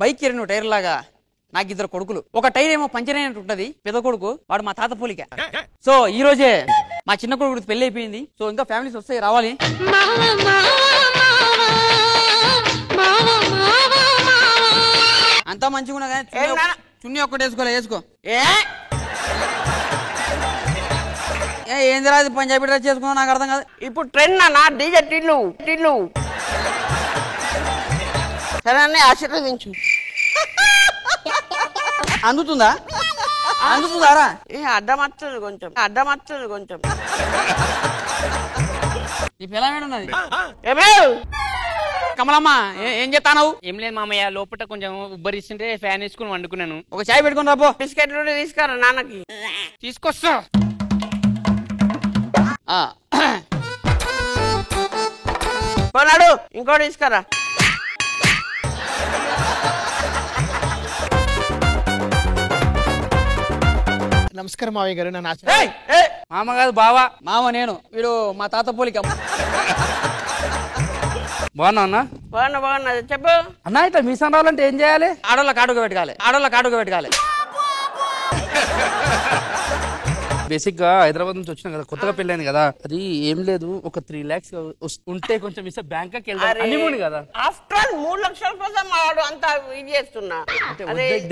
బైక్ ఎరిన టైర్ లాగా నాకు ఇద్దరు కొడుకులు. ఒక టైర్ ఏమో పంచర్ అయినట్టు ఉంటది. పెద్ద కొడుకు వాడు మా తాత పోలిక. సో ఈ రోజే మా చిన్న కొడుకు పెళ్లి అయిపోయింది. సో ఇంకా ఫ్యామిలీస్ వస్తాయి, రావాలి. అంతా మంచిగా ఉన్నా కానీ చున్నీ ఒక్కటి వేసుకోలే. వేసుకో. ఏంది రాదు పంజాబీ డ్రెస్ చేసుకున్నా నాకు అర్థం కాదు. ఇప్పుడు ట్రెండ్ అన్న డీజే టిల్లు టిల్లు. సరే అన్నీ ఆశీర్వదించు. అందుతుందా? అందుతుందారా? అడ్డం వస్తుంది కొంచెం, అడ్డం వస్తుంది కొంచెం. నీ పిల్లలు ఉన్నది కమలమ్మ. ఏం చేస్తాను? ఏం లేదు మామయ్య, లోపల కొంచెం ఉబ్బరిస్తుంటే ఫ్యాన్ వేసుకుని వండుకున్నాను. ఒక చాయ్ పెట్టుకుని రాబో. బిస్కెట్లు తీసుకురా నాన్నకి. తీసుకొస్తా. పోనాడు ఇంకోటి తీసుకురా. నమస్కారం మావయ్య గారు. నా మామ కాదు బావా. మామ నేను. వీడు మా తాత పోలిక. బాగున్నా అన్న? బాగున్నా బాగున్నా. చెప్పు అన్న. ఇట్లా మీసం రావాలంటే ఏం చేయాలి? ఆడోళ్ళ కాటుగా పెట్టాలి. ఆడోళ్ళ కాటుగా పెట్టాలి. బేసిక్ గా హైదరాబాద్ నుంచి వచ్చినా కదా, కొత్తగా పెళ్ళైంది కదా. అది ఏం లేదు, ఒక 3 lakhs ఉంటే కొంచెం ఇస్తే బ్యాంకాక్ వెళ్దాం కదా. ఆఫ్టర్ ఆల్ 3 లక్షల కోసం వాడు అంతా ఇది చేస్తున్నా.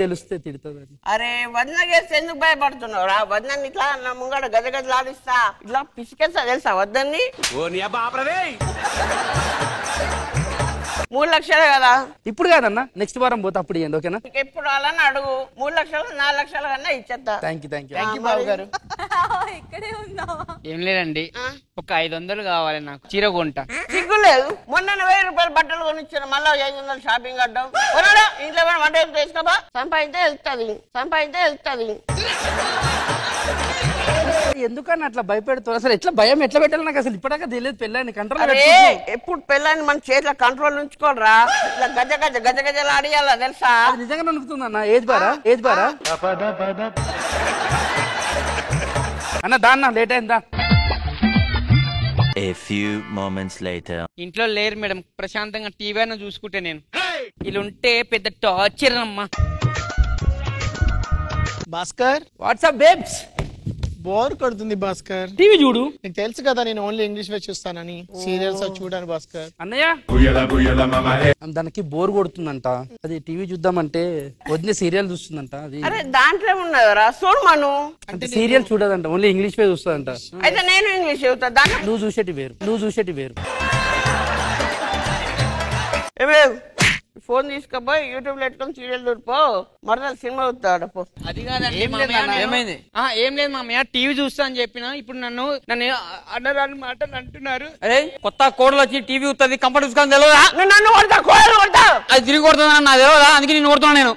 తెలిస్తే తిడుతుంది. అరే వదిన చేస్తే ఎందుకు భయపడుతున్నావు రా? వదిన ఇట్లా నా ముంగడ గజ గజలాడిస్తా, ఇట్లా పిసికేస్తా తెలుసా వద్దని. 3 లక్షలే కదా ఇప్పుడు. కాదన్నా నెక్స్ట్ వారం పోతే అప్పుడు ఇవ్వండి. ఓకేనా? ఎప్పుడు అలాని అడుగు. 3 లక్షలు 4 లక్షల కన్నా ఇచ్చేస్తా. థ్యాంక్ యూ బాబు గారు. ఇక్కడే ఉన్నావా? ఏం లేదండి, ఒక 500 కావాలి నాకు. చీర కొంటా. సిగ్గు లేదు. మొన్న 1000 రూపాయలు బట్టలు కొనిచ్చాను, మళ్ళీ 500 షాపింగ్ అడ్డం. ఇంట్లో వంట చేసుకోబా. సంపాదించే వెళ్తుంది. ఎందుకని అట్లా భయపెడుతున్నారు? అసలు ఎట్లా భయం ఎట్లా పెట్టాలి నాకు అసలు ఇప్పటిదాకా తెలియదు. పెళ్ళాన్ని కంట్రోల్ ఎప్పుడు పెళ్ళాన్ని మన చేతిలో కంట్రోల్ ఉంచుకోరా. ఇట్లా గజ గజలు ఆడియాలా తెలుసా? నిజంగా నొక్కుతుందన్న. ఏజ్ బారా అన్న. దాన్న లేట్ అయిందా? A few moments later. ఇంట్లో లేరు మేడం, ప్రశాంతంగా టీవీ అయినా చూసుకుంటే. నేను ఇలా ఉంటే పెద్ద టార్చర్ అమ్మా. భాస్కర్. WhatsApp babes. బోర్ కొడుతుంది భాస్కర్. టీవీ చూడు. నీకు తెలుసు కదా నేను ఓన్లీ ఇంగ్లీష్ వే చూస్తానని. సీరియల్స్ చూడాను భాస్కర్. అన్నయ్య దానికి బోర్ కొడుతుందంట. అది టీవీ చూద్దామంటే వదిలే సీరియల్ చూస్తుందంట. అది అరే దాంట్లో ఉన్నదరా చూడమను. అంటే సీరియల్ చూడదంట, ఓన్లీ ఇంగ్లీష్ వే చూస్తుందంట. అయితే నేను ఇంగ్లీష్ చెబుతా. దాంట్లో నువ్వు చూసేటి వేరు. ఫోన్ తీసుకపోయి యూట్యూబ్ లో పెట్టుకొని సీరియల్ చూడిపో. మరలా సినిమా చూస్తాడు. అది కాదండి. ఏమైంది? ఏం లేదు మామయ్య, టీవీ చూస్తా అని చెప్పిన. ఇప్పుడు నన్ను అన్నరాని మాటలు అంటున్నారు. అరే కొత్త కోడలు వచ్చి టీవీ చూస్తుంది, కంఫర్ట్ చూసుకొని తెలియదా? నన్ను కొడతా, కోడలు కొడతా. అది తిరిగి కొడుతుందా? నాకు తెలియదా? అందుకే నేను కొడుతున్నా. నేను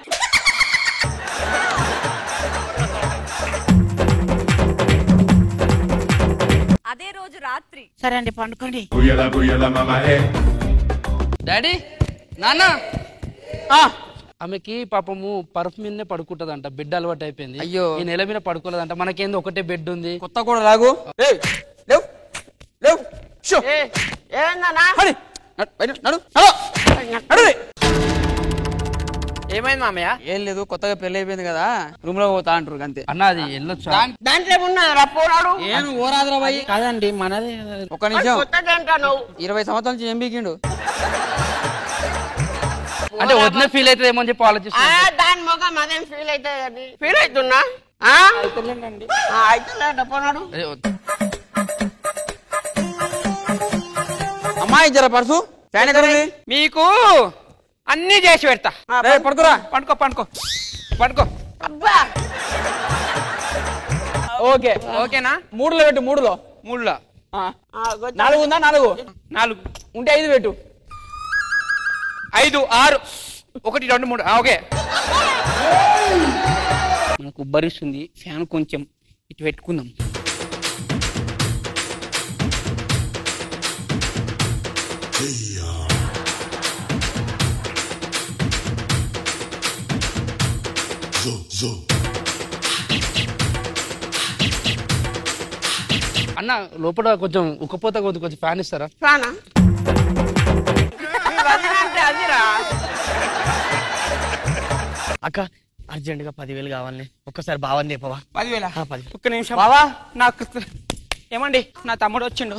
అదే రోజు రాత్రి. సరే అండి పండుకోండి. డాడీ నాన్న. ఆమెకి పాపము పరుపు మీదనే పడుకుంటదంట. బెడ్ అలవాటు అయిపోయింది. అయ్యో ఈ నెల మీద పడుకోలేదంట. మనకేంది ఒకటే బెడ్ ఉంది. కొత్త కూడా లాగు. లేవు ఏమైంది మామయ్య? ఏం లేదు, కొత్తగా పెళ్లి అయిపోయింది కదా, రూమ్ లో పోతా అంటారు అంతే. అన్న అది వెళ్ళొచ్చు. దాంట్లో ఏమున్నా పోరాడు? ఏం ఓరాదురా బాయ్? కాదండి మనదే. ఒక్క నిమిషం, 20 సంవత్సరాల నుంచి ఏం బీకిండు? అంటే వదిన ఫీల్ అవుతుంది ఏమో అని చెప్పి ఆలోచిస్తా. దాని మొగం అదేం ఫీల్ అవుతుంది. ఫీల్ అవుతున్నా అయితే పోనాడు. అమ్మాయి జర పర్సు ఫ్యాన్ ఎక్కడ ఉంది? మీకు అన్ని చేసి పెడతా. పడుకోరా. పండుకో పండుకో పండుకో. ఓకే ఓకేనా? 3లో పెట్టు. 3లో 4 ఉందా? 4 ఉంటే 5 పెట్టు. 5 6 1 2 3 ఓకే. మనకు ఉబ్బరిస్తుంది, ఫ్యాన్ కొంచెం ఇటు పెట్టుకుందాం. అన్న లోపల కొంచెం ఉక్కపోత కొంచెం ఫ్యాన్ ఇస్తారా? ఫ్యానా? అక్క అర్జెంట్ గా 10,000 కావాలి. ఒక్కసారి బావని చెప్పవా? 10,000? ఒక్క నిమిషం బావా. నాకు ఏమండి, నా తమ్ముడు వచ్చిండు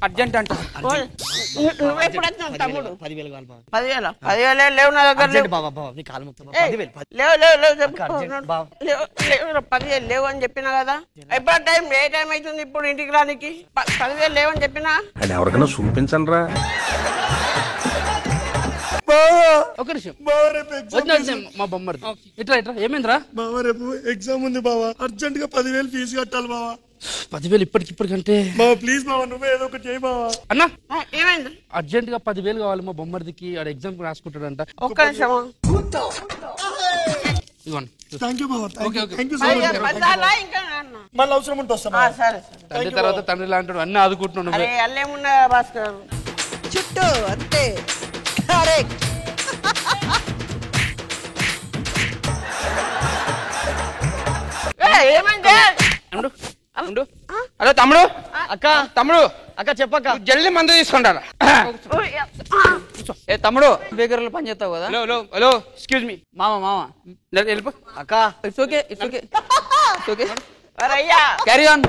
అర్జెంట్ అంట. నువ్వు ఎప్పుడు వచ్చినావు తమ్ముడు? 10,000 కావాలి బావ. 10,000 లేవు నా దగ్గర. బావా బావా నీ కాలు మొత్తం 10,000 లేవు లేవు 10,000 లేవు అని చెప్పినా కదా. ఎప్పుడు టైం ఏ టైం అవుతుంది ఇప్పుడు ఇంటికి రానికి? 10,000 లేవని చెప్పినా. అది ఎవరికైనా చూపించండి రా. ఒక నిమిషం, మా బొమ్మది ఇట్లా ఇట్లా. ఏమైందిరా బావా? రేపు ఎగ్జామ్ ఉంది బావా, అర్జెంట్ గా 10,000 ఫీజు కట్టాలి బావా. 10,000 ఇప్పటికిప్పటికంటే? బావా ప్లీజ్ బావా, నువ్వే ఏదో ఒకటి చేయి బావా. అన్నా ఏమైంది? అర్జెంట్ గా 10,000 కావాలి మా బొమ్మడికి. ఆడ ఎగ్జామ్ రాసుకుంటాడంట. ఒక్క నిమిషం. మళ్ళీ అవసరం ఉంటే వస్తాం. తండ్రి తర్వాత తండ్రి లాంటాడు, అన్నీ ఆదుకుంటున్నాడు. అల్లేమున్నా భాస్కర్ చుట్టూ అంతే. హలో తమ్ముడు. అక్క తమ్ముడు చెప్పక్క. జల్దీ మందు తీసుకుంటారా? ఏ తమ్ముడు, బేకరీలో పని చేస్తావు కదా? Hello excuse me. మామ వెళ్ళిపో అక్క. It's okay. అయ్యా క్యారీ ఆన్.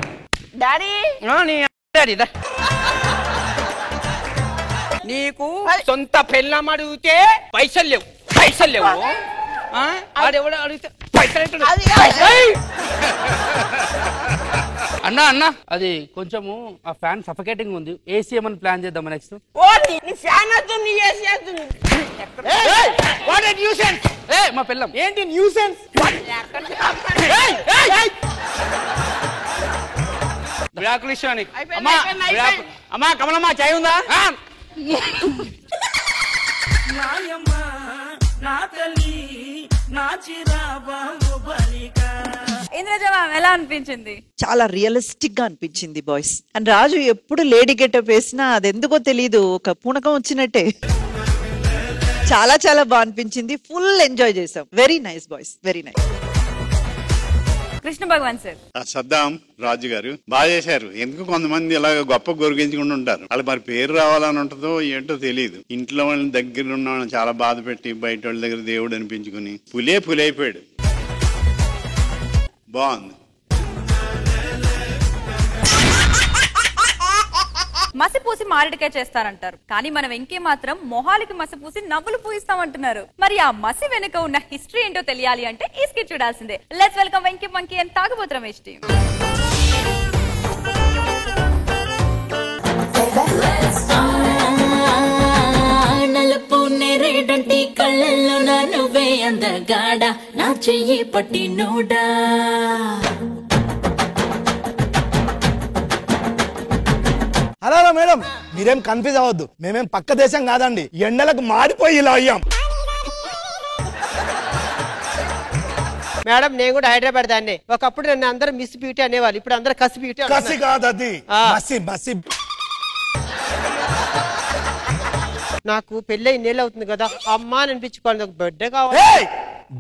డాడీ డాడీ నీకు సొంత పెళ్ళం అడిగితే పైసలు లేవు. ఆడెవడ అడిగితే పైసలు. అన్నా అది కొంచెము ఆ ఫ్యాన్ సఫకేటింగ్ ఉంది. ఏసీ ఏమని ప్లాన్ చేద్దాం నెక్స్ట్. మా పిల్లం ఏంటి న్యూసెన్స్? విడాకులు ఇష్టానికి. అమ్మా కమలమ్మా చాయ్ ఉందా? ఎలా అనిపించింది? చాలా రియలిస్టిక్ గా అనిపించింది బాయ్స్. అండ్ రాజు ఎప్పుడు లేడీ గెటప్ వేసినా అది ఎందుకో తెలీదు, ఒక పూనకం వచ్చినట్టే. చాలా చాలా బాగా అనిపించింది. ఫుల్ ఎంజాయ్ చేసాం. Very nice boys, very nice. Krishna Bhagavan sir. Saddam Raju garu బాగా చేశారు. ఎందుకు కొంతమంది ఇలా గొప్ప గొరిగించుకుంటూ ఉంటారు. వాళ్ళు మరి పేరు రావాలని ఉంటుందో ఏంటో తెలియదు. ఇంట్లో వాళ్ళని దగ్గర ఉన్న వాళ్ళని చాలా బాధ పెట్టి బయట వాళ్ళ దగ్గర దేవుడు అనిపించుకుని పులైపోయాడు. బాగుంది. మసి పూసి మారేడుకాయ చేస్తారంటారు, కానీ మన వెంకీ మాత్రం మొహాలకి మసి పూసి నవ్వులు పూయిస్తామంటున్నారు. మరి ఆ మసి వెనుక ఉన్న హిస్టరీ ఏంటో తెలియాలి అంటే ఈ స్కిట్ చూడాల్సిందే. Let's welcome Venky monkey and తాగుబోతు రమేష్ టీమ్. నలుపు నేరేడంటి కళ్ళల్లో నా నువ్వే అందగాడ, నా చెయ్యి పట్టి నూడా. హలో మేడం, మీరేం కన్ఫ్యూజ్ అవ్వద్దు. మేమేం పక్క దేశం కాదండి, ఎండలకు మారిపోయి ఇలా అయ్యాం. మేడం నేను కూడా హైదరాబాద్ దాన్ని. ఒకప్పుడు నన్ను అందరూ మిస్ బ్యూటీ అనేవాళ్ళు, ఇప్పుడు అందరూ కసి బ్యూటీ. కసి కాదు అది, మసి. నాకు పెళ్ళై నెల అవుతుంది కదా, అమ్మా అనిపించుకోవాలి, ఒక బిడ్డ కావాలి.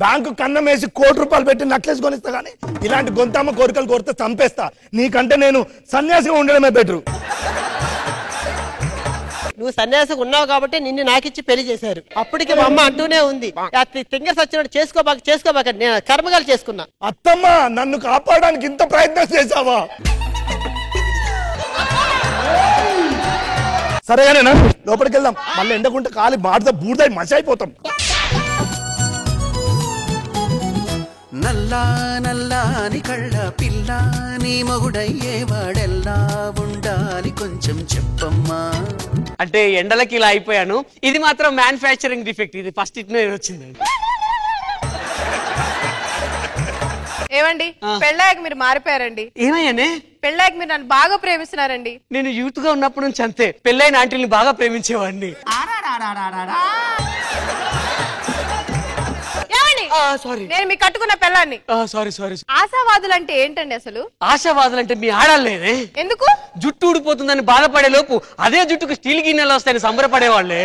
బ్యాంకు కన్నం వేసి ₹1,00,00,000 పెట్టి నక్లెస్ కొనిస్తా గానీ ఇలాంటి గొంతమ్మ కోరికలు కోరితే చంపేస్తా. నీకంటే నేను సన్యాసిగా ఉండడమే బెటరు. నువ్వు సన్యాసం ఉన్నావు కాబట్టి నిన్ను నాకిచ్చి పెళ్లి చేశారు. అప్పటికి మా అమ్మ అంటూనే ఉంది తింగర్స్ వచ్చినట్టు చేసుకోబాక నేను కర్మగాలు చేసుకున్నా. అత్తమ్మ నన్ను కాపాడడానికి ఇంత ప్రయత్నం చేశావా? సరేగానేనా లోపలికి వెళ్దాం. మళ్ళీ ఎండకుంటే కాలి మాడితే బూడిదై మసి అయిపోతాం. నల్లా నల్లాని కళ్ళ పిల్ల నీ మొగుడయ్యే వాడెల్లా ఉండాలి కొంచెం చెప్పమ్మా. అంటే ఎండలకి ఇలా అయిపోయాను. ఇది మాత్రం మ్యానుఫ్యాక్చరింగ్ డిఫెక్ట్. ఇది ఫస్ట్ ఇట్నే వచ్చిందండి. ఏమండి పెళ్ళాక మీరు మారిపోయారండి. ఏమయ్యానే? పెళ్ళాక మీరు నన్ను బాగా ప్రేమిస్తున్నారండి. నేను యూత్ గా ఉన్నప్పటి నుంచి అంతే. పెళ్ళైన ఆంటీని బాగా ప్రేమించేవాడిని. సారీ నేను మీ కట్టుకున్న పెళ్ళాన్ని. సారీ ఆశావాదులు అంటే ఏంటండి అసలు? ఆశావాదులు అంటే మీ ఆడాలేదే. ఎందుకు? జుట్టు ఊడిపోతుందని బాధపడే లోపు అదే జుట్టుకు స్టీల్ గిన్నెలు వస్తాయని సంబరపడేవాళ్ళే.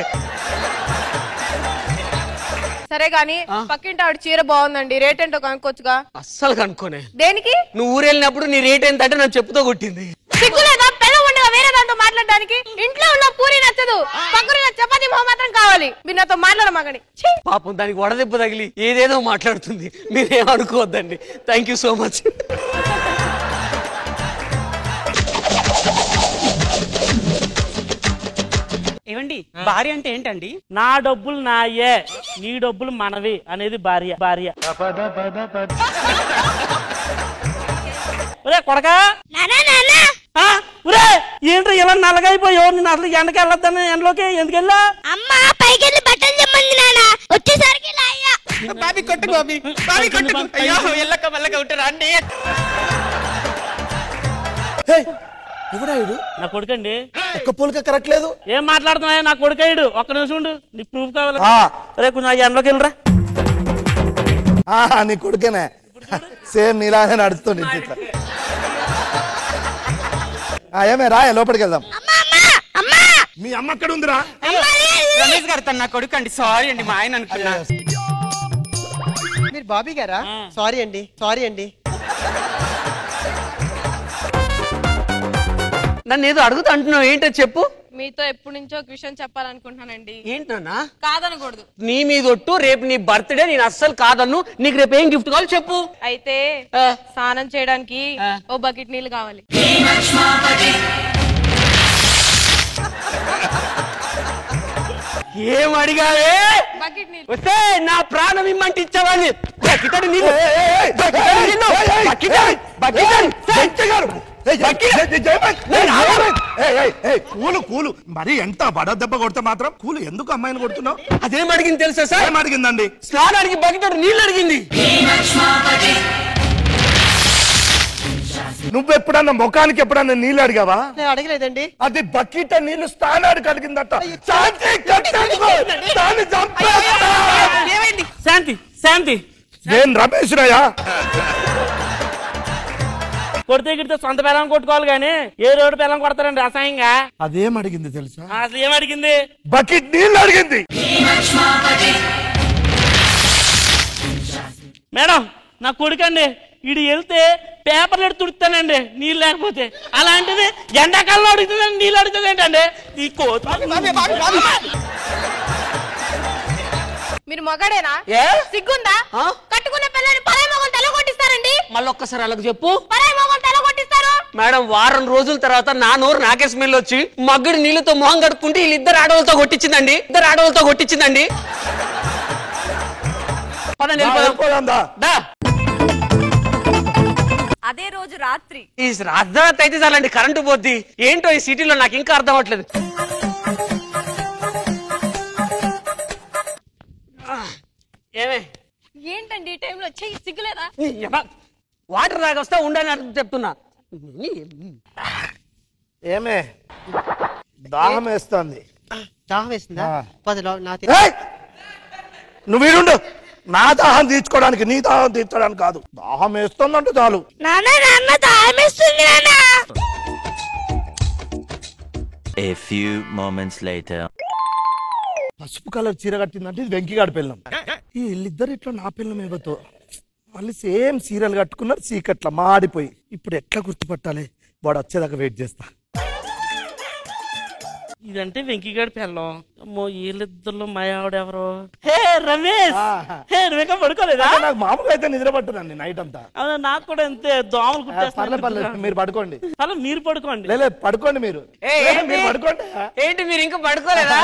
సరే గాని పక్కింటి ఆవిడ చీర బాగుందండి, రేట్ ఏంటో కనుక్కోవచ్చుగా. అస్సలు కనుక్కోనే. దేనికి? నువ్వు ఊరెళ్ళినప్పుడు నీ రేట్ ఎంత అంటే నన్ను చెప్పుతో కొట్టింది. సిగ్గులేదా పెళ్ళ ఉండగా వేరే దాంతో మాట్లాడడానికి? ఇంట్లో ఉన్న పూరి నచ్చదు, పక్కన చపాతీ మొహం మాత్రం కావాలి. మీరు నాతో మాట్లాడమాగండి. పాపం దానికి వడదెబ్బ తగిలి ఏదేదో మాట్లాడుతుంది. మీరేమనుకోవద్దండి. Thank you so much. ఏమండి భార్య అంటే ఏంటండి? నా డబ్బులు నాయే, నీ డబ్బులు మనవి అనేది భార్య. ఒరే కొడకా, ఏంట్రా ఇలా నల్లగైపోయావు? నేను అసలు ఎండకి వెళ్ళొద్దాను. ఎండలోకి ఎందుకు వెళ్ళా? అమ్మా పైకి వెళ్ళి బట్టలు చెప్పండి నాన్న, వచ్చేసరికి బాబీ కొట్టు బాబీ కొట్టు. అయ్యో ఎల్లక మల్లక ఉంటారా అండి? ఎవడాయుడు? నా కొడుకండి. ఒక్క పోలిక కరెక్ట్ లేదు. ఏం మాట్లాడుతున్నాయా? నా కొడుకాయుడు. ఒక్క నిమిషం ఉండు, నీకు ప్రూఫ్ కావాలి. రే కొంచెం ఎండలోకి వెళ్ళరా. నీ కొడుకేనే సేమ్ నీలానే నడుస్తుంది. ఏమే రా లోపలికి వెళ్దాం. మీ అమ్మ అక్కడ ఉందిరా. రమేష్ గారు తన నా కొడుకు అండి. సారీ అండి మా ఆయన అనుకున్నా. మీరు బాబీ గారా? సారీ అండి. నన్ను ఏదో అడుగుతా అంటున్నావు, ఏంటో చెప్పు. మీతో ఎప్పటి నుంచో ఒక విషయం చెప్పాలనుకుంటున్నానండి. ఏంటన్నా? కాదనకూడదు. నీ మీద ఒట్టు, రేపు నీ బర్త్డే, నేను అస్సలు కాదన్ను. నీకు రేపు ఏం గిఫ్ట్ కావాలి చెప్పు. అయితే స్నానం చేయడానికి ఓ బకెట్ నీళ్ళు కావాలి. ఏం అడిగావే? బకెట్ నీళ్ళు వస్తే నా ప్రాణం ఇమ్మంటే ఇచ్చావని. కూలు మరి ఎంత బడ దెబ్బ కొడితే మాత్రం కూలు ఎందుకు అమ్మాయిని కొడుతున్నావు? అదేం అడిగింది తెలుసా సార్? ఏం అడిగిందండి? స్నానానికి బకెట్ నీళ్ళు అడిగింది. నువ్వు ఎప్పుడన్నా ముఖానికి ఎప్పుడన్నా నీళ్ళు అడిగావా? అడగలేదండి. అది బకెట్ నీళ్ళు స్నానానికి అడిగిందట. శాంతి నేను రమేష్ రాయా. కొడితే గిడితే సొంత బెల్లం కొట్టుకోవాలి కానీ ఏ రోడ్డు బెల్లం కొడతారండి అసహ్యంగా. అదేం అడిగింది తెలుసా? అసలు ఏం అడిగింది? బకెట్ నీళ్ళు అడిగింది. మేడం నా కొడుకండి, ఇడు వెళ్తే పేపర్లు ఎడు తుడుతానండి నీళ్ళు లేకపోతే. అలాంటిది ఎండాకాలంలో అడుగుతుందండి నీళ్ళు అడుగుతుంది ఏంటండి? ఈ మీరు మగాడేనా? సిగ్గుందా? కట్టుకున్న పిల్లని పరాయి మొగం తల కొట్టిస్తారండి. మళ్ళీ ఒక్కసారి అలాగ చెప్పు. పరాయి మొగం తల కొట్టిస్తారు. మేడం వారం రోజుల తర్వాత నా నోరు నాకే స్మెల్ వచ్చి మగ్గుడి నీళ్ళతో మొహం కడుక్కుంటే వీళ్ళిద్దరు ఆడవాళ్ళతో కొట్టించిందండి. అదే రోజు రాత్రి ఈ అర్ధరాత్రి అయితే చాలండి కరెంటు పోద్ది. ఏంటో ఈ సిటీలో నాకు ఇంకా అర్థం అవట్లేదు. ఏమే ఏంటండి ఈ టైంలో సిగ్గులేదా? వాటర్ తాగొస్తా ఉండని చెప్తున్నా. ఏమే దాహం వేస్తుంది. దాహం వేస్తుందా? నువ్వు వీడుండు. నా దాహం తీర్చుకోవడానికి, నీ దాహం తీర్చడానికి కాదు. దాహం వేస్తుందంటే చాలు. A few moments later. పసుపు కలర్ చీర కట్టిందంటే ఇది వెంకిగాడి పిల్లం. వీళ్ళిద్దరు ఇట్లా నా పిల్లం ఏవతో మళ్ళీ సేమ్ చీరలు కట్టుకున్నారు. చీకట్ల మాడిపోయి ఇప్పుడు ఎట్లా గుర్తుపట్టాలి? వాడు వచ్చేదాకా వెయిట్ చేస్తా. ఇదంటే వెంకీగాడి పిల్లం. అమ్మో వీళ్ళిద్దరిలో మా ఆవిడ ఎవరు? హే రమేష్, హే నువ్వేకా పడుకోలేదా? నాకు మామూలుగా అయితే నిద్ర పట్టుదండి నైట్ అంతా. అవునా, నాకు కూడా అంతే, దోమలు కుట్టేస్తాను. మీరు పడుకోండి. అలా మీరు పడుకోండి. లేదు పడుకోండి మీరు. మీరు పడుకోండి. ఏంటి మీరు ఇంకా పడుకోలేదా?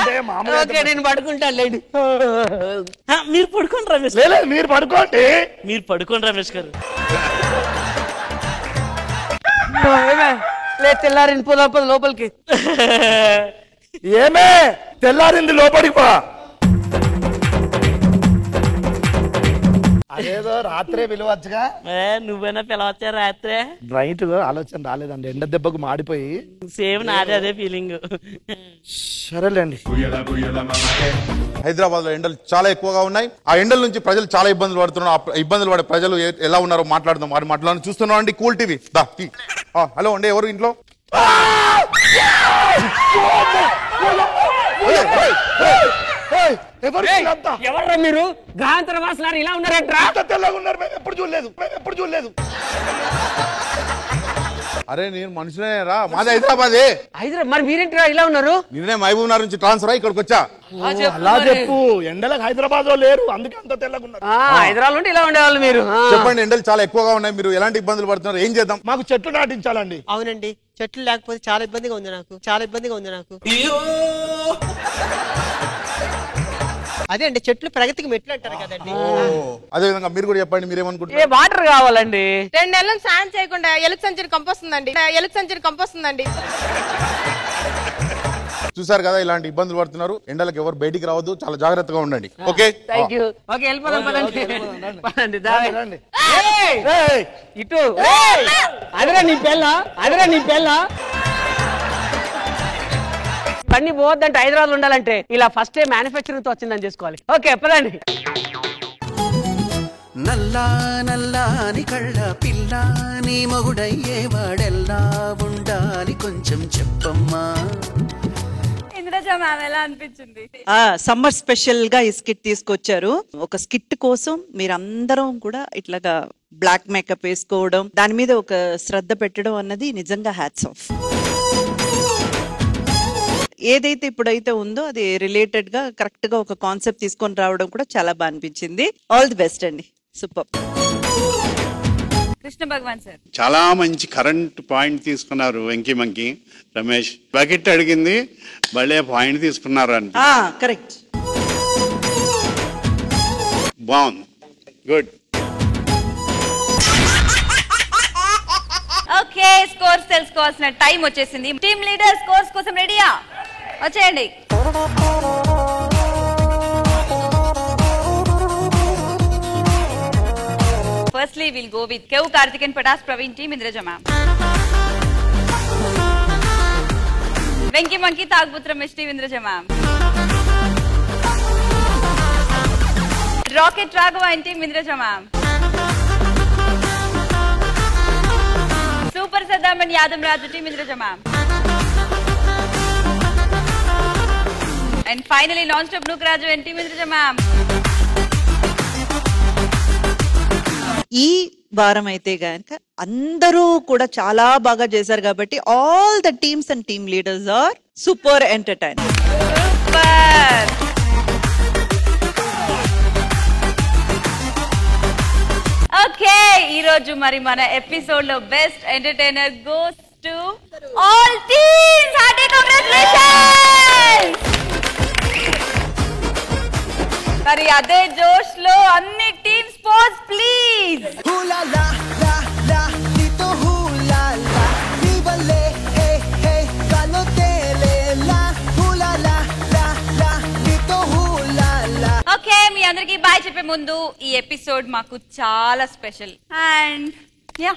ఓకే నేను పడుకుంటాను లేండి. మీరు పడుకోండి రమేష్. లేదు మీరు పడుకోండి. మీరు పడుకోండి రమేష్ గారు. తెల్లారింది పోదా లోపలికి. ఏమే తెల్లారింది లోపలికి పో. అదేదో రాత్రే పిలవచ్చుగా. నువ్వైనా పిలవచ్చా రాత్రే? నైట్ ఆలోచన రాలేదండి, ఎండ దెబ్బకు మాడిపోయి. సేమ్ నాదే అదే ఫీలింగ్. సరేలేండి. హైదరాబాద్ లో ఎండలు చాలా ఎక్కువగా ఉన్నాయి. ఆ ఎండల నుంచి ప్రజలు చాలా ఇబ్బందులు పడుతున్నారు. ఆ ఇబ్బందులు పడే ప్రజలు ఎలా ఉన్నారో మాట్లాడుతాం. వారి మాట్లాడుతున్నాం. చూస్తున్నాం అండి కూల్ టీవీ. హలో అండి, ఎవరు ఇంట్లో? ఎవరు మీరు? గాంతర వాసనారు ఇలా ఉన్నారంట. తెల్లగా ఉన్నారు. మేము ఎప్పుడు చూడలేదు. అరే నేను మనుషులే రా, మాది హైదరాబాదే. హైదరాబాద్. మరి మీరేంటి ఇలా ఉన్నారు? నిన్నే మహబూబ్ నగర్ నుంచి ట్రాన్స్ఫర్ అయ్యి ఇక్కడికి వచ్చా. అలా చెప్పు. ఎండలకు హైదరాబాద్ లో లేరు, అందుకే అంత తెల్లగా ఉన్నారు. హైదరాబాద్ నుండి ఇలా ఉండేవాళ్ళు మీరు. చెప్పండి, ఎండలు చాలా ఎక్కువగా ఉన్నాయి, మీరు ఎలాంటి ఇబ్బందులు పడుతున్నారు, ఏం చేద్దాం? మాకు చెట్లు నాటించాలండి. అవునండి, చెట్లు లేకపోతే చాలా ఇబ్బందిగా ఉంది నాకు. అదే అండి, చెట్లు ప్రగతికి మెట్లు అంటారు కదండి. అదే విధంగా మీరు కూడా చెప్పండి, మీరేమనుకుంటారు? వాటర్ కావాలండి. 2 నెలలు సాయం చేయకుండా ఎలుక సంచులు కంపోస్తుందండి. చూసారు కదా, ఇలాంటి ఇబ్బందులు పడుతున్నారు. ఎండలకు ఎవరు బయటికి రావద్దు, చాలా జాగ్రత్తగా ఉండండి. Okay, thank you. ఓకే వెళ్ళిపోదాం పదండి. ఇటు అదరా నీ పెళ్ళ పని పోవద్దంటే హైదరాబాద్ ఉండాలంటే ఇలా ఫస్ట్ మ్యానుఫ్యాక్చరింగ్ తో వచ్చిందని చేసుకోవాలి. ఓకే పదండి. నల్లా నల్లాని కళ్ళ పిల్ల నీ మొగుడయ్యే వాడెల్లా ఉండాలి కొంచెం చెప్పమ్మా. ఎలా అనిపించింది? సమ్మర్ స్పెషల్ గా ఈ స్కిట్ తీసుకొచ్చారు. ఒక స్కిట్ కోసం మీరందరం కూడా ఇట్లాగా బ్లాక్ మేకప్ వేసుకోవడం, దాని మీద ఒక శ్రద్ధ పెట్టడం అన్నది నిజంగా హ్యాట్స్ ఆఫ్. ఏదైతే ఇప్పుడైతే ఉందో అది రిలేటెడ్ గా కరెక్ట్ గా ఒక కాన్సెప్ట్ తీసుకొని రావడం కూడా చాలా బాగా అనిపించింది. ఆల్ ది బెస్ట్ అండి, సూపర్. కృష్ణ భగవాన్ సార్ చాలా మంచి కరెంట్ పాయింట్ తీసుకున్నారు. వెంకీ మంకి రమేష్ బకెట్ అడిగింది, భలే పాయింట్ తీసుకున్నారు అంటే. కరెక్ట్, బాగుంది, గుడ్. ఓకే, స్కోర్స్ తెలుసుకోవాల్సిన టైం వచ్చేసింది. టీమ్ లీడర్ స్కోర్స్ కోసం రెడీయా? వచ్చేయండి. Firstly, we'll go with Kev, Karthik and Patas, Praveen team, Indraja ma'am. Venki Monkey, Tagputra Mish team, Indraja ma'am. Rocket Raghava and team, Indraja ma'am. Super Saddam and Yadam Raju team, Indraja ma'am. And finally, Non-Stop Nook Raju and team, Indraja ma'am. ఈ వారం అయితే గనక అందరూ కూడా చాలా బాగా చేశారు కాబట్టి all the teams and team leaders are super entertaining. Okay, ఈ రోజు మరి మన ఎపిసోడ్ లో best entertainer goes to all teams. Hearty congratulations. మరి అదే జోష్ లో అన్ని టీమ్స్ పోజ్ ప్లీజ్. ఓకే, మీ అందరికి బాయ్ చెప్పే ముందు ఈ ఎపిసోడ్ మాకు చాలా special and yeah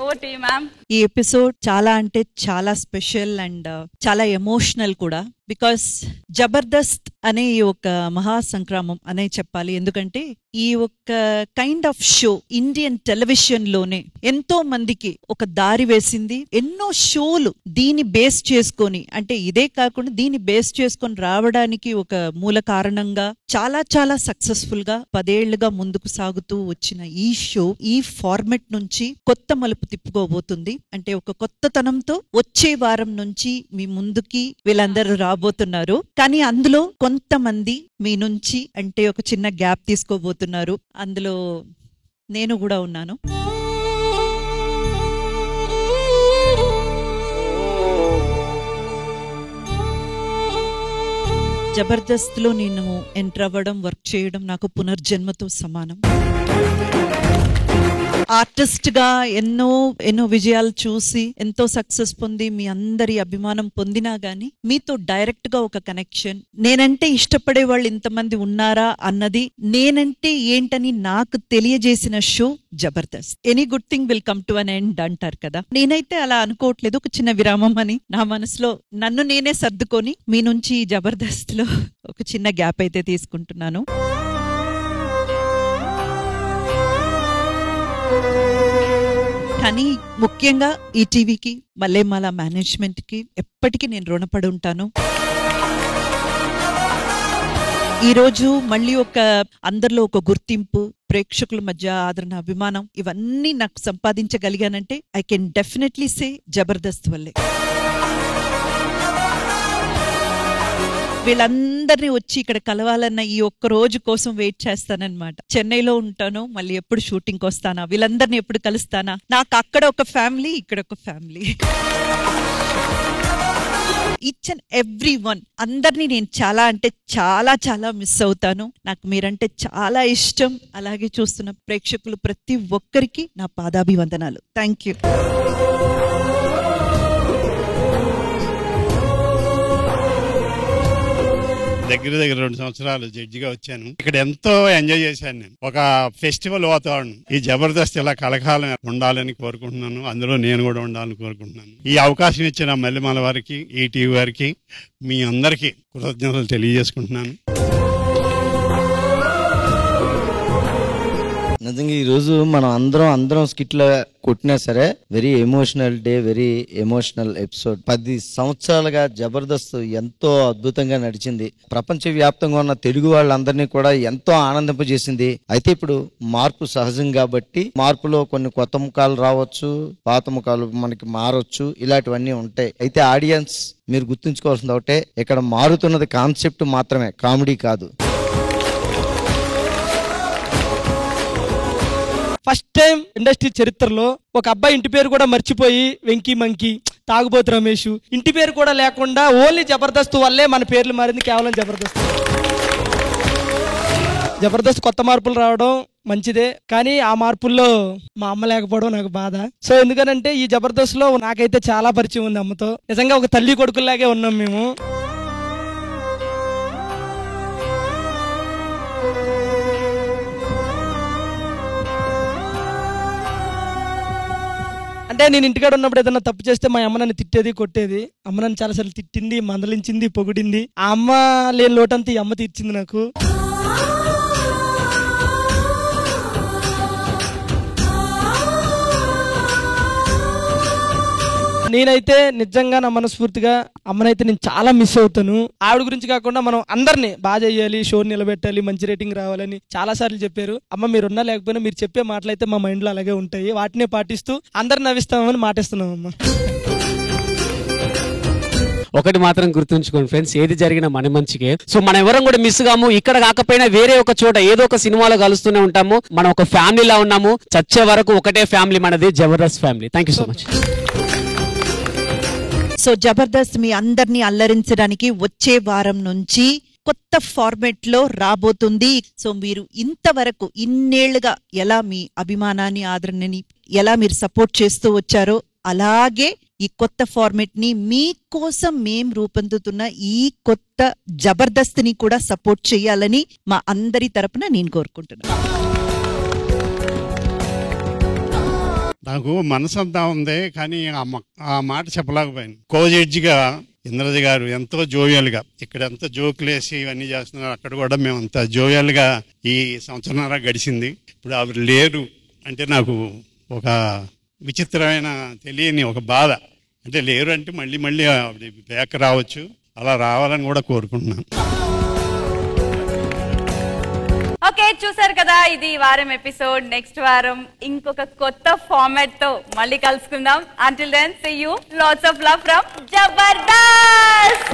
over to you ma'am. ఈ ఎపిసోడ్ చాలా అంటే చాలా స్పెషల్ అండ్ చాలా ఎమోషనల్ కూడా. బికాస్ జబర్దస్త్ అనే ఈ ఒక మహా సంక్రమం అనే చెప్పాలి. ఎందుకంటే ఈ ఒక kind of show Indian television లోనే ఎంతో మందికి ఒక దారి వేసింది. ఎన్నో షోలు దీన్ని బేస్ చేసుకొని, అంటే ఇదే కాకుండా దీన్ని బేస్ చేసుకొని రావడానికి ఒక మూల కారణంగా చాలా చాలా సక్సెస్ఫుల్ గా 10 ఏళ్లుగా ముందుకు సాగుతూ వచ్చిన ఈ షో ఈ ఫార్మెట్ నుంచి కొత్త మలుపు తిప్పుకోబోతుంది. అంటే ఒక కొత్తతనంతో వచ్చే వారం నుంచి మీ ముందుకి వీళ్ళందరూ రాబోతున్నారు. కానీ అందులో కొంతమంది మీ నుంచి అంటే ఒక చిన్న గ్యాప్ తీసుకోబోతున్నారు. అందులో నేను కూడా ఉన్నాను. జబర్దస్త్లో నేను ఎంటర్ అవ్వడం, వర్క్ చేయడం నాకు పునర్జన్మతో సమానం. ఆర్టిస్ట్ గా ఎన్నో విజయాలు చూసి ఎంతో సక్సెస్ పొంది మీ అందరి అభిమానం పొందినా గానీ మీతో డైరెక్ట్ గా ఒక కనెక్షన్, నేనంటే ఇష్టపడే వాళ్ళు ఇంతమంది ఉన్నారా అన్నది, నేనంటే ఏంటని నాకు తెలియజేసిన show Jabardasth. Any good thing will come to an end అంటారు కదా, నేనైతే అలా అనుకోవట్లేదు. ఒక చిన్న విరామం అని నా మనసులో నన్ను నేనే సర్దుకొని మీ నుంచి జబర్దస్త్ లో ఒక చిన్న గ్యాప్ అయితే తీసుకుంటున్నాను. కానీ ముఖ్యంగా ఈ టీవీకి, మల్లెమాల మేనేజ్మెంట్ కి ఎప్పటికీ నేను రుణపడి ఉంటాను. ఈ రోజు మళ్ళీ అందరిలో ఒక గుర్తింపు, ప్రేక్షకుల మధ్య ఆదరణ, అభిమానం ఇవన్నీ నాకు సంపాదించగలిగానంటే I can definitely say Jabardasth వల్లే. వీళ్ళందరినీ వచ్చి ఇక్కడ కలవాలన్న ఈ ఒక్క రోజు కోసం వెయిట్ చేస్తానన్నమాట. చెన్నైలో ఉంటాను, మళ్ళీ ఎప్పుడు షూటింగ్ వస్తానా, వీళ్ళందరినీ ఎప్పుడు కలుస్తానా. నాకు అక్కడ ఒక ఫ్యామిలీ, ఇక్కడ ఒక family. Each and every one అందరినీ నేను చాలా అంటే చాలా చాలా మిస్ అవుతాను. నాకు మీరంటే చాలా ఇష్టం. అలాగే చూస్తున్న ప్రేక్షకులు ప్రతి ఒక్కరికి నా పాదాభివందనాలు. Thank you. దగ్గర 2 సంవత్సరాలు జడ్జిగా వచ్చాను. ఇక్కడ ఎంతో ఎంజాయ్ చేశాను. నేను ఒక ఫెస్టివల్ వాతావరణం. ఈ జబర్దస్త్ ఇలా కలకాలం ఉండాలని కోరుకుంటున్నాను. అందులో నేను కూడా ఉండాలని కోరుకుంటున్నాను. ఈ అవకాశం ఇచ్చిన మల్లెమాల వారికి, ఈటీవీ వారికి, మీ అందరికీ కృతజ్ఞతలు తెలియజేసుకుంటున్నాను. నిజంగా ఈ రోజు మనం అందరం స్కిట్లో కొట్టినా సరే very emotional day, very emotional episode. 10 సంవత్సరాలుగా జబర్దస్త్ ఎంతో అద్భుతంగా నడిచింది. ప్రపంచ వ్యాప్తంగా ఉన్న తెలుగు వాళ్ళందరినీ కూడా ఎంతో ఆనందింపజేసింది. అయితే ఇప్పుడు మార్పు సహజం కాబట్టి మార్పులో కొన్ని కొత్త ముఖాలు రావచ్చు, పాత ముఖాలు మనకి మారొచ్చు, ఇలాంటివన్నీ ఉంటాయి. అయితే ఆడియన్స్ మీరు గుర్తుంచుకోవాల్సింది ఒకటే, ఇక్కడ మారుతున్నది కాన్సెప్ట్ మాత్రమే, కామెడీ కాదు. ఫస్ట్ టైం ఇండస్ట్రీ చరిత్రలో ఒక అబ్బాయి ఇంటి పేరు కూడా మర్చిపోయి వెంకీ మంకీ, తాగుబోతు రమేష్ ఇంటి పేరు కూడా లేకుండా ఓన్లీ జబర్దస్త్ వల్లే మన పేర్లు మారింది, కేవలం జబర్దస్త్. జబర్దస్త్ కొత్త మార్పులు రావడం మంచిదే, కానీ ఆ మార్పుల్లో మా అమ్మ లేకపోవడం నాకు బాధ. సో ఎందుకనంటే ఈ జబర్దస్త్ లో నాకైతే చాలా పరిచయం ఉంది అమ్మతో. నిజంగా ఒక తల్లి కొడుకుల్లాగే ఉన్నాం మేము. అంటే నేను ఇంటికాడ ఉన్నప్పుడు ఏదైనా తప్పు చేస్తే మా అమ్మ నన్ను తిట్టేది, కొట్టేది. అమ్మ నన్ను చాలాసార్లు తిట్టింది, మందలించింది, పొగిడింది. ఆ అమ్మ లేని లోటంతా ఈ అమ్మ తీర్చింది నాకు. నేనైతే నిజంగా నా మనస్ఫూర్తిగా అమ్మనైతే నేను చాలా మిస్ అవుతాను. ఆవిడ గురించి కాకుండా మనం అందరినీ బాగా చేయాలి, షో నిలబెట్టాలి, మంచి రేటింగ్ రావాలని చాలా సార్లు చెప్పారు. అమ్మ మీరున్నా లేకపోయినా మీరు చెప్పే మాటలైతే మా మైండ్ లో అలాగే ఉంటాయి. వాటినే పాటిస్తూ అందరు నవ్విస్తామని మాటిస్తున్నాం అమ్మ. ఒకటి మాత్రం గుర్తుంచుకోండి ఫ్రెండ్స్, ఏది జరిగినా మన మంచికే. సో మనం ఎవరం కూడా మిస్ కాము. ఇక్కడ కాకపోయినా వేరే ఒక చోట ఏదో ఒక సినిమాలో కలుస్తూనే ఉంటాము. మనం ఒక ఫ్యామిలీలా ఉన్నాము. చచ్చే వరకు ఒకటే ఫ్యామిలీ మనది, Jabardasth family. Thank you so much. So Jabardasth మీ అందరినీ అల్లరించడానికి వచ్చే వారం నుంచి కొత్త ఫార్మేట్ లో రాబోతుంది. సో మీరు ఇంతవరకు ఇన్నేళ్లుగా ఎలా మీ అభిమానాన్ని, ఆదరణని ఎలా మీరు సపోర్ట్ చేస్తూ వచ్చారో అలాగే ఈ కొత్త ఫార్మేట్ ని మీకోసం మేం రూపొందుతున్న ఈ కొత్త జబర్దస్త్ ని కూడా సపోర్ట్ చేయాలని మా అందరి తరపున నేను కోరుకుంటున్నాను. నాకు మనసంతా ఉంది, కానీ ఆ మాట చెప్పలేకపోయాను. కో-జడ్జిగా ఇంద్రజ గారు ఎంతో జోవియల్గా, ఇక్కడ ఎంత జోకులేసి ఇవన్నీ చేస్తున్నారు, అక్కడ కూడా మేము అంత జోవియల్గా ఈ సంవత్సరంన్నర గడిచింది. ఇప్పుడు ఆవిడ లేరు అంటే నాకు ఒక విచిత్రమైన తెలియని ఒక బాధ. అంటే లేరు అంటే మళ్ళీ మళ్ళీ ఆవిడ బ్యాక్ రావచ్చు, అలా రావాలని కూడా కోరుకుంటున్నాను. ఓకే, చూసారు కదా, ఇది ఈ వారం ఎపిసోడ్. నెక్స్ట్ వారం ఇంకొక కొత్త ఫార్మాట్ తో మళ్ళీ కలుసుకుందాం. Until then see you. Lots of love from Jabardasth.